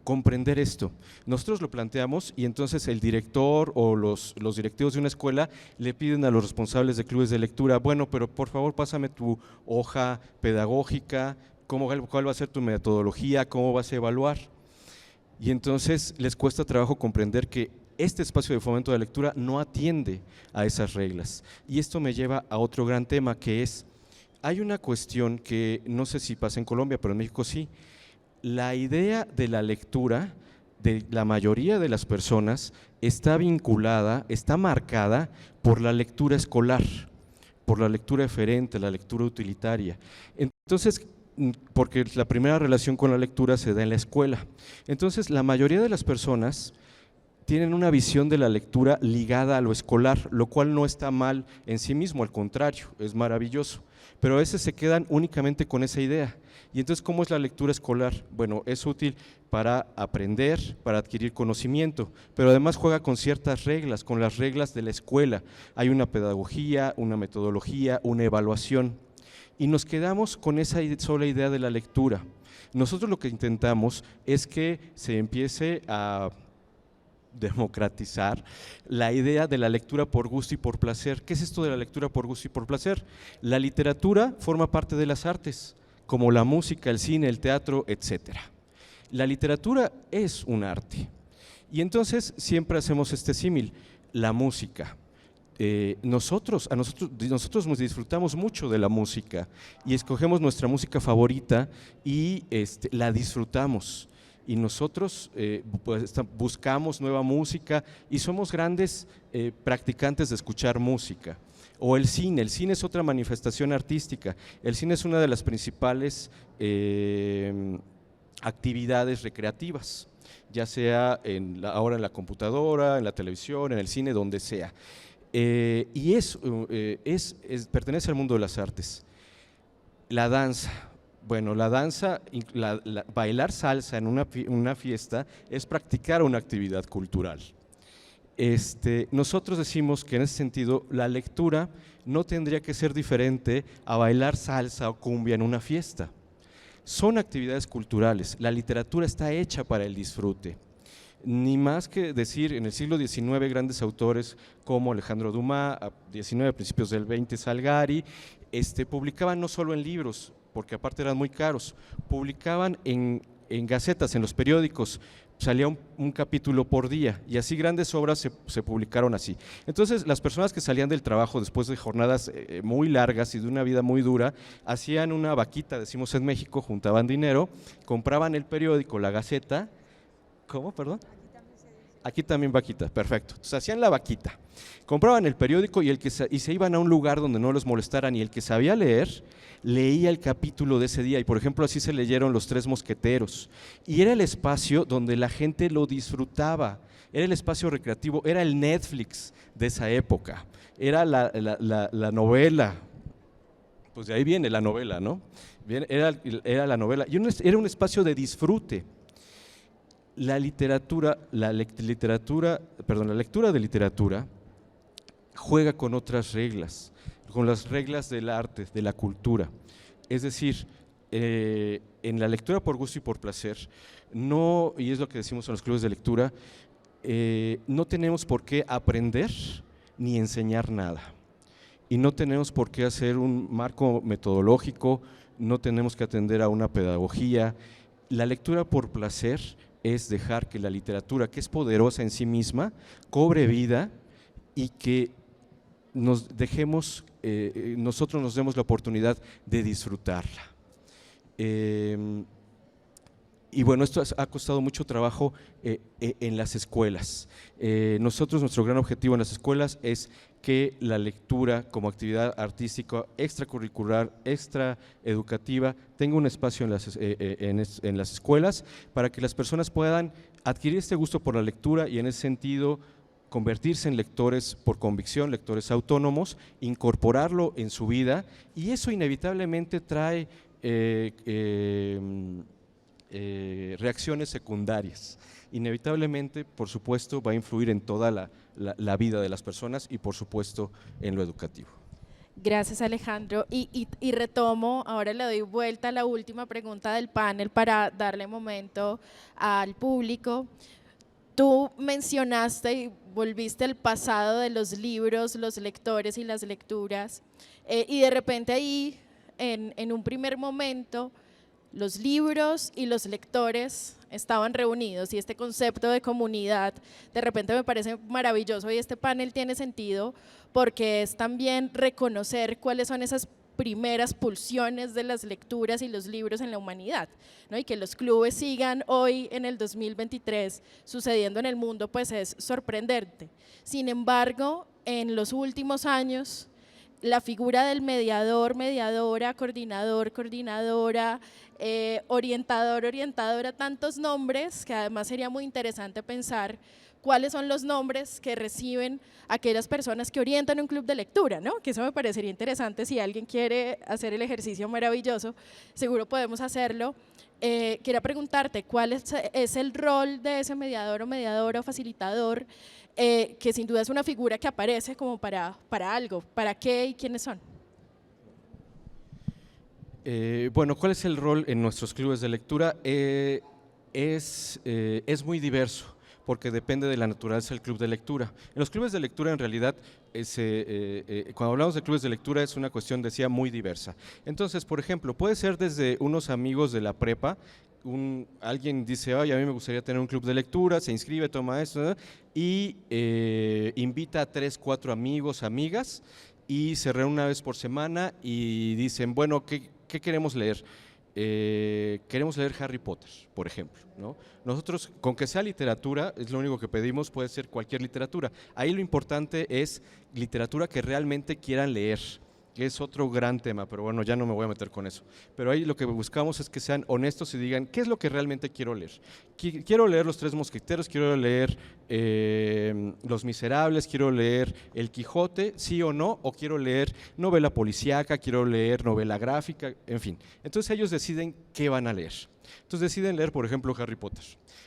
comprender esto. Nosotros lo planteamos y entonces el director o los directivos de una escuela le piden a los responsables de clubes de lectura, bueno, pero por favor pásame tu hoja pedagógica, cuál va a ser tu metodología, cómo vas a evaluar. Y entonces les cuesta trabajo comprender que este espacio de fomento de la lectura no atiende a esas reglas. Y esto me lleva a otro gran tema, que es, hay una cuestión que no sé si pasa en Colombia, pero en México sí. La idea de la lectura de la mayoría de las personas está vinculada, está marcada por la lectura escolar, por la lectura eferente, la lectura utilitaria. Entonces, porque la primera relación con la lectura se da en la escuela. Entonces, la mayoría de las personas tienen una visión de la lectura ligada a lo escolar, lo cual no está mal en sí mismo, al contrario, es maravilloso, pero a veces se quedan únicamente con esa idea. Y entonces, ¿cómo es la lectura escolar? Bueno, es útil para aprender, para adquirir conocimiento, pero además juega con ciertas reglas, con las reglas de la escuela. Hay una pedagogía, una metodología, una evaluación, y nos quedamos con esa sola idea de la lectura. Nosotros lo que intentamos es que se empiece a democratizar la idea de la lectura por gusto y por placer. ¿Qué es esto de la lectura por gusto y por placer? La literatura forma parte de las artes, como la música, el cine, el teatro, etc. La literatura es un arte. Y entonces siempre hacemos este símil, la música. Nosotros disfrutamos mucho de la música y escogemos nuestra música favorita y la disfrutamos. Y nosotros pues, buscamos nueva música y somos grandes practicantes de escuchar música. O el cine es otra manifestación artística. El cine es una de las principales actividades recreativas, ya sea ahora en la computadora, en la televisión, en el cine, donde sea. Y pertenece al mundo de las artes. La danza. Bueno, la danza, bailar salsa en una fiesta es practicar una actividad cultural. Nosotros decimos que en ese sentido la lectura no tendría que ser diferente a bailar salsa o cumbia en una fiesta. Son actividades culturales, la literatura está hecha para el disfrute. Ni más que decir, en el siglo XIX grandes autores como Alejandro Dumas, a principios del XX Salgari, publicaban no solo en libros, porque aparte eran muy caros, publicaban en gacetas, en los periódicos, salía un capítulo por día y así grandes obras se publicaron así. Entonces las personas que salían del trabajo después de jornadas muy largas y de una vida muy dura, hacían una vaquita, decimos en México, juntaban dinero, compraban el periódico, la gaceta. ¿Cómo, perdón? Aquí también vaquita, perfecto. Entonces hacían la vaquita, compraban el periódico y se iban a un lugar donde no los molestaran, y el que sabía leer, leía el capítulo de ese día, y por ejemplo así se leyeron Los Tres Mosqueteros, y era el espacio donde la gente lo disfrutaba, era el espacio recreativo, era el Netflix de esa época, era la novela, pues de ahí viene la novela, ¿no? Era la novela, y era un espacio de disfrute. La lectura de literatura juega con otras reglas, con las reglas del arte, de la cultura. Es decir, en la lectura por gusto y por placer, no, y es lo que decimos en los clubes de lectura, no tenemos por qué aprender ni enseñar nada. Y no tenemos por qué hacer un marco metodológico, no tenemos que atender a una pedagogía. La lectura por placer es dejar que la literatura, que es poderosa en sí misma, cobre vida y que nosotros nos demos la oportunidad de disfrutarla. Y bueno, esto ha costado mucho trabajo en las escuelas. Nuestro gran objetivo en las escuelas es que la lectura como actividad artística, extracurricular, extraeducativa, tenga un espacio en las escuelas para que las personas puedan adquirir este gusto por la lectura y en ese sentido convertirse en lectores por convicción, lectores autónomos, incorporarlo en su vida, y eso inevitablemente trae reacciones secundarias. Inevitablemente, por supuesto, va a influir en toda la vida de las personas y por supuesto en lo educativo. Gracias, Alejandro. Y retomo, ahora le doy vuelta a la última pregunta del panel para darle momento al público. Tú mencionaste y volviste al pasado de los libros, los lectores y las lecturas, y de repente ahí, en un primer momento, los libros y los lectores estaban reunidos, y este concepto de comunidad de repente me parece maravilloso, y este panel tiene sentido porque es también reconocer cuáles son esas primeras pulsiones de las lecturas y los libros en la humanidad, ¿no? Y que los clubes sigan hoy en el 2023 sucediendo en el mundo, pues es sorprendente. Sin embargo, en los últimos años, la figura del mediador, mediadora, coordinador, coordinadora, orientador, orientadora, tantos nombres que además sería muy interesante pensar cuáles son los nombres que reciben aquellas personas que orientan un club de lectura, ¿no? Que eso me parecería interesante. Si alguien quiere hacer el ejercicio maravilloso, seguro podemos hacerlo. Quería preguntarte, ¿cuál es el rol de ese mediador o mediadora o facilitador, que sin duda es una figura que aparece como para algo? ¿Para qué y quiénes son? Bueno, ¿cuál es el rol en nuestros clubes de lectura? Es muy diverso, porque depende de la naturaleza del club de lectura. En los clubes de lectura, en realidad, cuando hablamos de clubes de lectura es una cuestión, decía, muy diversa. Entonces, por ejemplo, puede ser desde unos amigos de la prepa, alguien dice, ay, a mí me gustaría tener un club de lectura, se inscribe, toma esto, ¿no? Y invita a 3, 4 amigos, amigas, y se reúne una vez por semana y dicen, bueno, ¿qué queremos leer? Queremos leer Harry Potter, por ejemplo, ¿no? Nosotros, con que sea literatura, es lo único que pedimos, puede ser cualquier literatura. Ahí lo importante es literatura que realmente quieran leer, que es otro gran tema, pero bueno, ya no me voy a meter con eso. Pero ahí lo que buscamos es que sean honestos y digan, ¿qué es lo que realmente quiero leer? Quiero leer Los Tres Mosqueteros, quiero leer Los Miserables, quiero leer El Quijote, sí o no, o quiero leer novela policíaca, quiero leer novela gráfica, en fin. Entonces ellos deciden qué van a leer. Entonces deciden leer, por ejemplo, Harry Potter.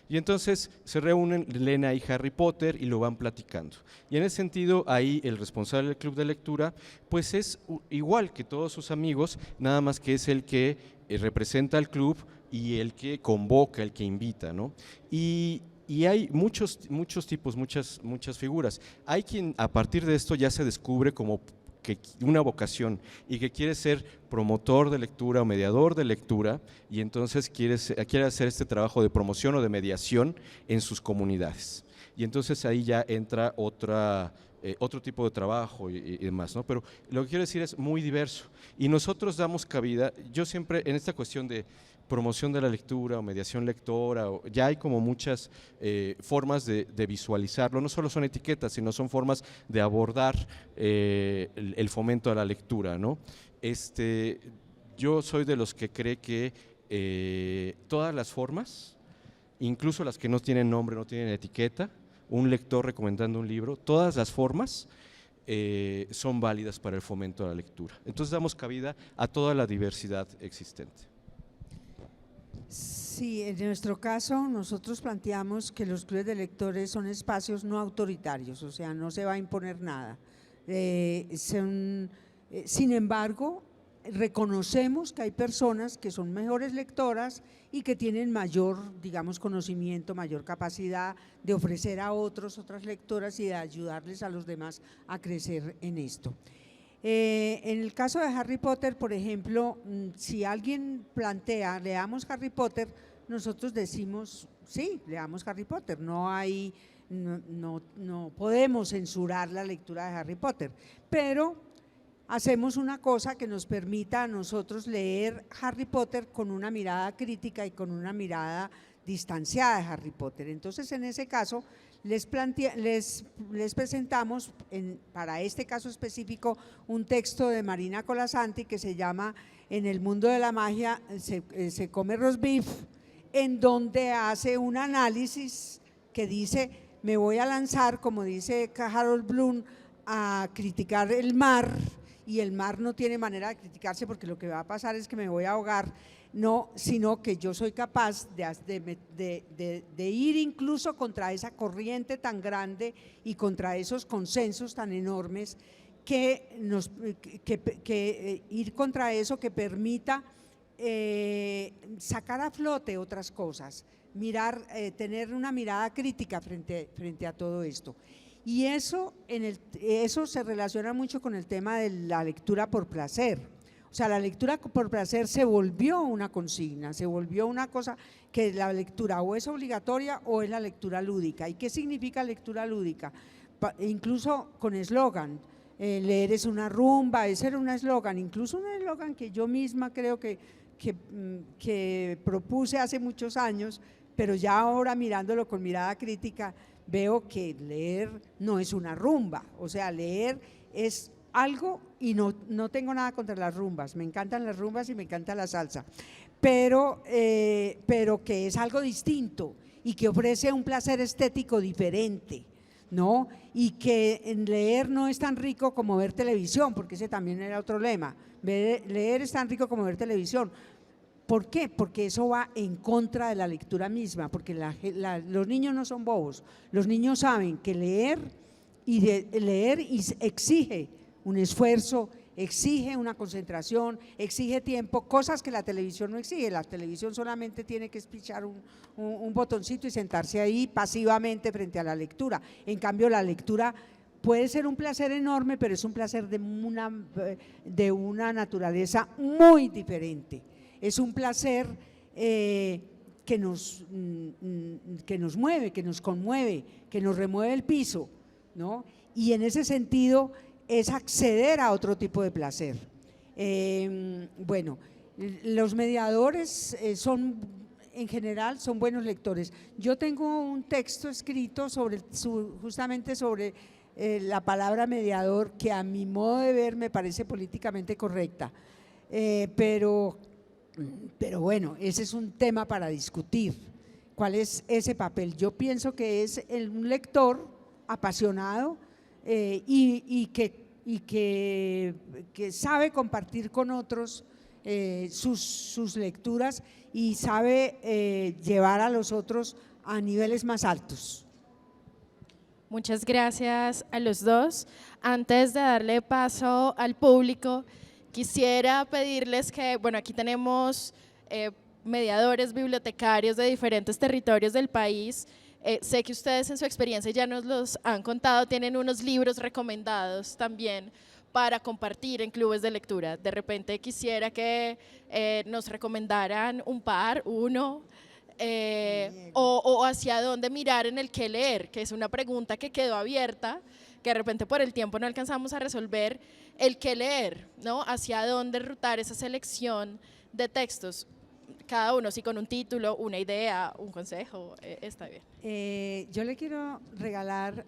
Y entonces se reúnen, leen ahí Harry Potter y lo van platicando. Y en ese sentido, ahí el responsable del club de lectura, pues es igual que todos sus amigos, nada más que es el que representa al club y el que convoca, el que invita, ¿no? Y hay muchos tipos, muchas figuras. Hay quien a partir de esto ya se descubre como que una vocación y que quiere ser promotor de lectura o mediador de lectura, y entonces quiere hacer este trabajo de promoción o de mediación en sus comunidades. Y entonces ahí ya entra otra otro tipo de trabajo y demás, ¿no? Pero lo que quiero decir es muy diverso y nosotros damos cabida, yo siempre en esta cuestión de promoción de la lectura o mediación lectora, ya hay como muchas formas de visualizarlo, no solo son etiquetas, sino son formas de abordar el fomento a la lectura, ¿no? Yo soy de los que cree que todas las formas, incluso las que no tienen nombre, no tienen etiqueta, un lector recomendando un libro, todas las formas son válidas para el fomento a la lectura. Entonces damos cabida a toda la diversidad existente. Sí, en nuestro caso nosotros planteamos que los clubes de lectores son espacios no autoritarios, o sea, no se va a imponer nada. Sin embargo, reconocemos que hay personas que son mejores lectoras y que tienen mayor, digamos, conocimiento, mayor capacidad de ofrecer a otras lectoras y de ayudarles a los demás a crecer en esto. En el caso de Harry Potter, por ejemplo, si alguien plantea, leamos Harry Potter, nosotros decimos, sí, leamos Harry Potter, no podemos censurar la lectura de Harry Potter, pero hacemos una cosa que nos permita a nosotros leer Harry Potter con una mirada crítica y con una mirada distanciada de Harry Potter. Entonces, en ese caso, les presentamos, para este caso específico, un texto de Marina Colasanti que se llama En el mundo de la magia se come roast beef, en donde hace un análisis que dice, me voy a lanzar, como dice Harold Bloom, a criticar el mar, y el mar no tiene manera de criticarse porque lo que va a pasar es que me voy a ahogar, no, sino que yo soy capaz de ir incluso contra esa corriente tan grande y contra esos consensos tan enormes que ir contra eso que permita sacar a flote otras cosas, tener una mirada crítica frente a todo esto. Y eso se relaciona mucho con el tema de la lectura por placer. O sea, la lectura por placer se volvió una consigna, se volvió una cosa que la lectura o es obligatoria o es la lectura lúdica. ¿Y qué significa lectura lúdica? Incluso con eslogan, leer es una rumba, ese era un eslogan, incluso un eslogan que yo misma creo que propuse hace muchos años, pero ya ahora mirándolo con mirada crítica, veo que leer no es una rumba, o sea, leer es algo, y no tengo nada contra las rumbas, me encantan las rumbas y me encanta la salsa, pero que es algo distinto y que ofrece un placer estético diferente, ¿no? Y que en leer no es tan rico como ver televisión, porque ese también era otro lema, leer es tan rico como ver televisión. ¿Por qué? Porque eso va en contra de la lectura misma, porque los niños no son bobos, los niños saben que leer exige un esfuerzo, exige una concentración, exige tiempo, cosas que la televisión no exige. La televisión solamente tiene que espichar un botoncito y sentarse ahí pasivamente frente a la lectura. En cambio, la lectura puede ser un placer enorme, pero es un placer de una naturaleza muy diferente. Es un placer que nos mueve, que nos conmueve, que nos remueve el piso, ¿no? Y en ese sentido es acceder a otro tipo de placer. Bueno, los mediadores en general son buenos lectores. Yo tengo un texto escrito justamente sobre la palabra mediador, que a mi modo de ver me parece políticamente correcta, pero bueno, ese es un tema para discutir. ¿Cuál es ese papel? Yo pienso que es un lector apasionado y que sabe compartir con otros sus lecturas y sabe llevar a los otros a niveles más altos. Muchas gracias a los dos. Antes de darle paso al público, quisiera pedirles que, bueno, aquí tenemos mediadores, bibliotecarios de diferentes territorios del país. Sé que ustedes en su experiencia ya nos los han contado, tienen unos libros recomendados también para compartir en clubes de lectura. De repente quisiera que nos recomendaran un par, uno, o hacia dónde mirar en el que leer, que es una pregunta que quedó abierta, que de repente por el tiempo no alcanzamos a resolver el qué leer, ¿no? Hacia dónde rutar esa selección de textos, cada uno, si con un título, una idea, un consejo, está bien. Yo le quiero regalar,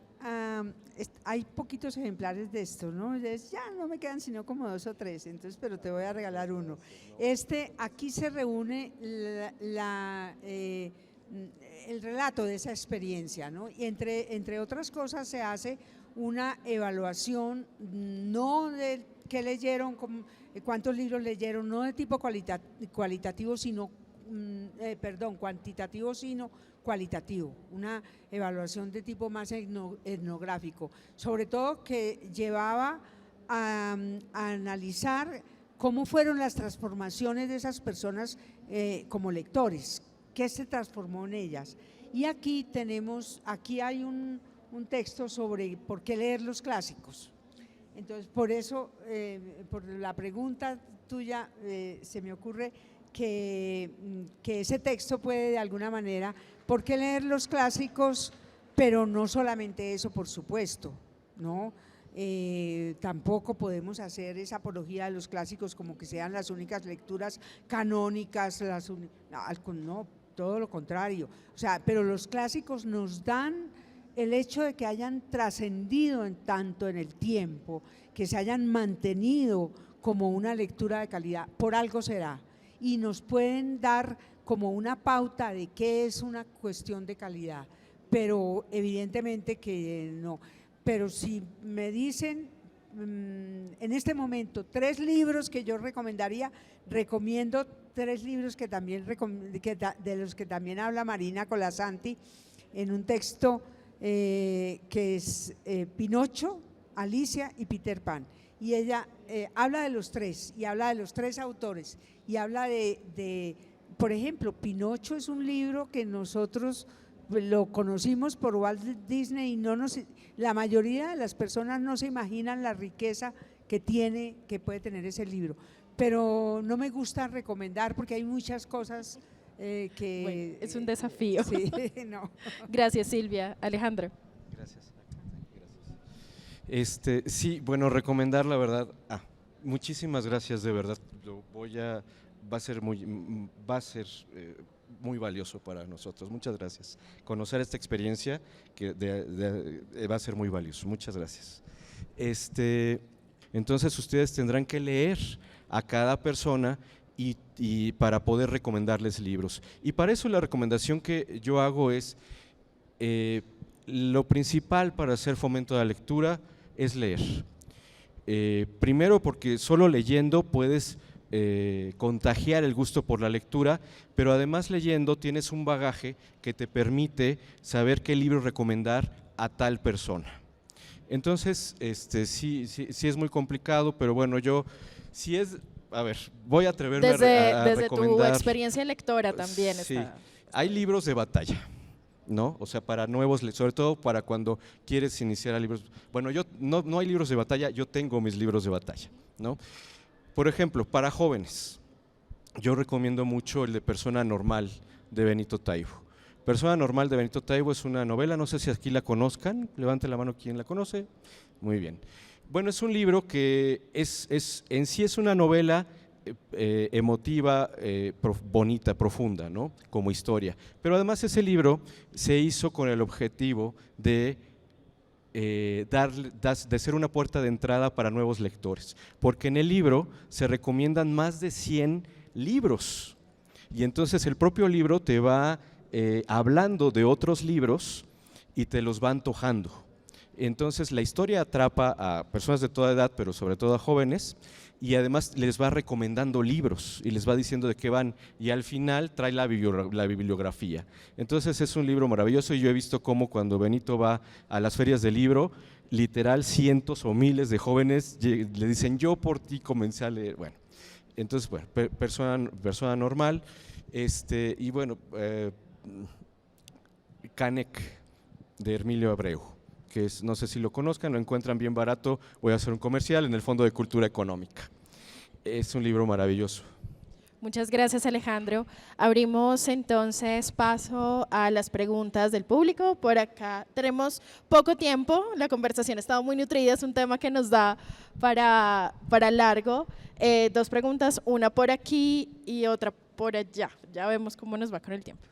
hay poquitos ejemplares de esto, ¿no? Ya no me quedan sino como 2 o 3, entonces, pero te voy a regalar uno. Aquí se reúne el relato de esa experiencia, ¿no? Y entre otras cosas se hace una evaluación, no de qué leyeron, cuántos libros leyeron, no de tipo cualitativo, sino, cuantitativo, sino cualitativo, una evaluación de tipo más etnográfico, sobre todo que llevaba a analizar cómo fueron las transformaciones de esas personas como lectores, qué se transformó en ellas. Y aquí hay un texto sobre por qué leer los clásicos. Entonces, por eso, por la pregunta tuya, se me ocurre que ese texto puede de alguna manera, ¿por qué leer los clásicos? Pero no solamente eso, por supuesto, ¿no? Tampoco podemos hacer esa apología de los clásicos como que sean las únicas lecturas canónicas, no, todo lo contrario. O sea, pero los clásicos nos dan el hecho de que hayan trascendido tanto en el tiempo, que se hayan mantenido como una lectura de calidad, por algo será, y nos pueden dar como una pauta de qué es una cuestión de calidad, pero evidentemente que no. Pero si me dicen en este momento 3 libros que yo recomendaría, recomiendo 3 libros que también de los que también habla Marina Colasanti en un texto que es Pinocho, Alicia y Peter Pan, y ella habla de los 3 y habla de los 3 autores y habla por ejemplo, Pinocho es un libro que nosotros lo conocimos por Walt Disney y la mayoría de las personas no se imaginan la riqueza que puede tener ese libro, pero no me gusta recomendar porque hay muchas cosas que… Bueno, es un desafío. Sí, no. Gracias, Silvia. Alejandro. Gracias. Sí, bueno, recomendar la verdad. Muchísimas gracias, de verdad. Va a ser muy valioso para nosotros. Muchas gracias. Conocer esta experiencia va a ser muy valioso. Muchas gracias. Entonces ustedes tendrán que leer a cada persona y para poder recomendarles libros. Y para eso la recomendación que yo hago es, lo principal para hacer fomento de la lectura es leer. Primero porque solo leyendo puedes contagiar el gusto por la lectura, pero además leyendo tienes un bagaje que te permite saber qué libro recomendar a tal persona. Entonces, sí es muy complicado, pero bueno, voy a atreverme a desde recomendar. Tu experiencia lectora también sí, está. Hay libros de batalla, ¿no? O sea, para nuevos, sobre todo para cuando quieres iniciar a libros. Bueno, no hay libros de batalla, yo tengo mis libros de batalla, ¿no? Por ejemplo, para jóvenes, yo recomiendo mucho el de Persona Normal de Benito Taibo. Persona Normal de Benito Taibo es una novela, no sé si aquí la conozcan, levante la mano quien la conoce. Muy bien. Bueno, es un libro que en sí es una novela emotiva, bonita, profunda, ¿no? Como historia. Pero además ese libro se hizo con el objetivo de ser una puerta de entrada para nuevos lectores, porque en el libro se recomiendan más de 100 libros y entonces el propio libro te va hablando de otros libros y te los va antojando. Entonces la historia atrapa a personas de toda edad, pero sobre todo a jóvenes, y además les va recomendando libros y les va diciendo de qué van, y al final trae la bibliografía. Entonces es un libro maravilloso, y yo he visto cómo cuando Benito va a las ferias del libro, literal cientos o miles de jóvenes le dicen: yo por ti comencé a leer. Bueno, entonces bueno, persona normal, y bueno, Canek de Hermilio Abreu, que no sé si lo conozcan, lo encuentran bien barato, voy a hacer un comercial, en el Fondo de Cultura Económica. Es un libro maravilloso. Muchas gracias, Alejandro. Abrimos entonces paso a las preguntas del público. Por acá tenemos poco tiempo, la conversación ha estado muy nutrida, es un tema que nos da para largo. 2 preguntas, una por aquí y otra por allá. Ya vemos cómo nos va con el tiempo.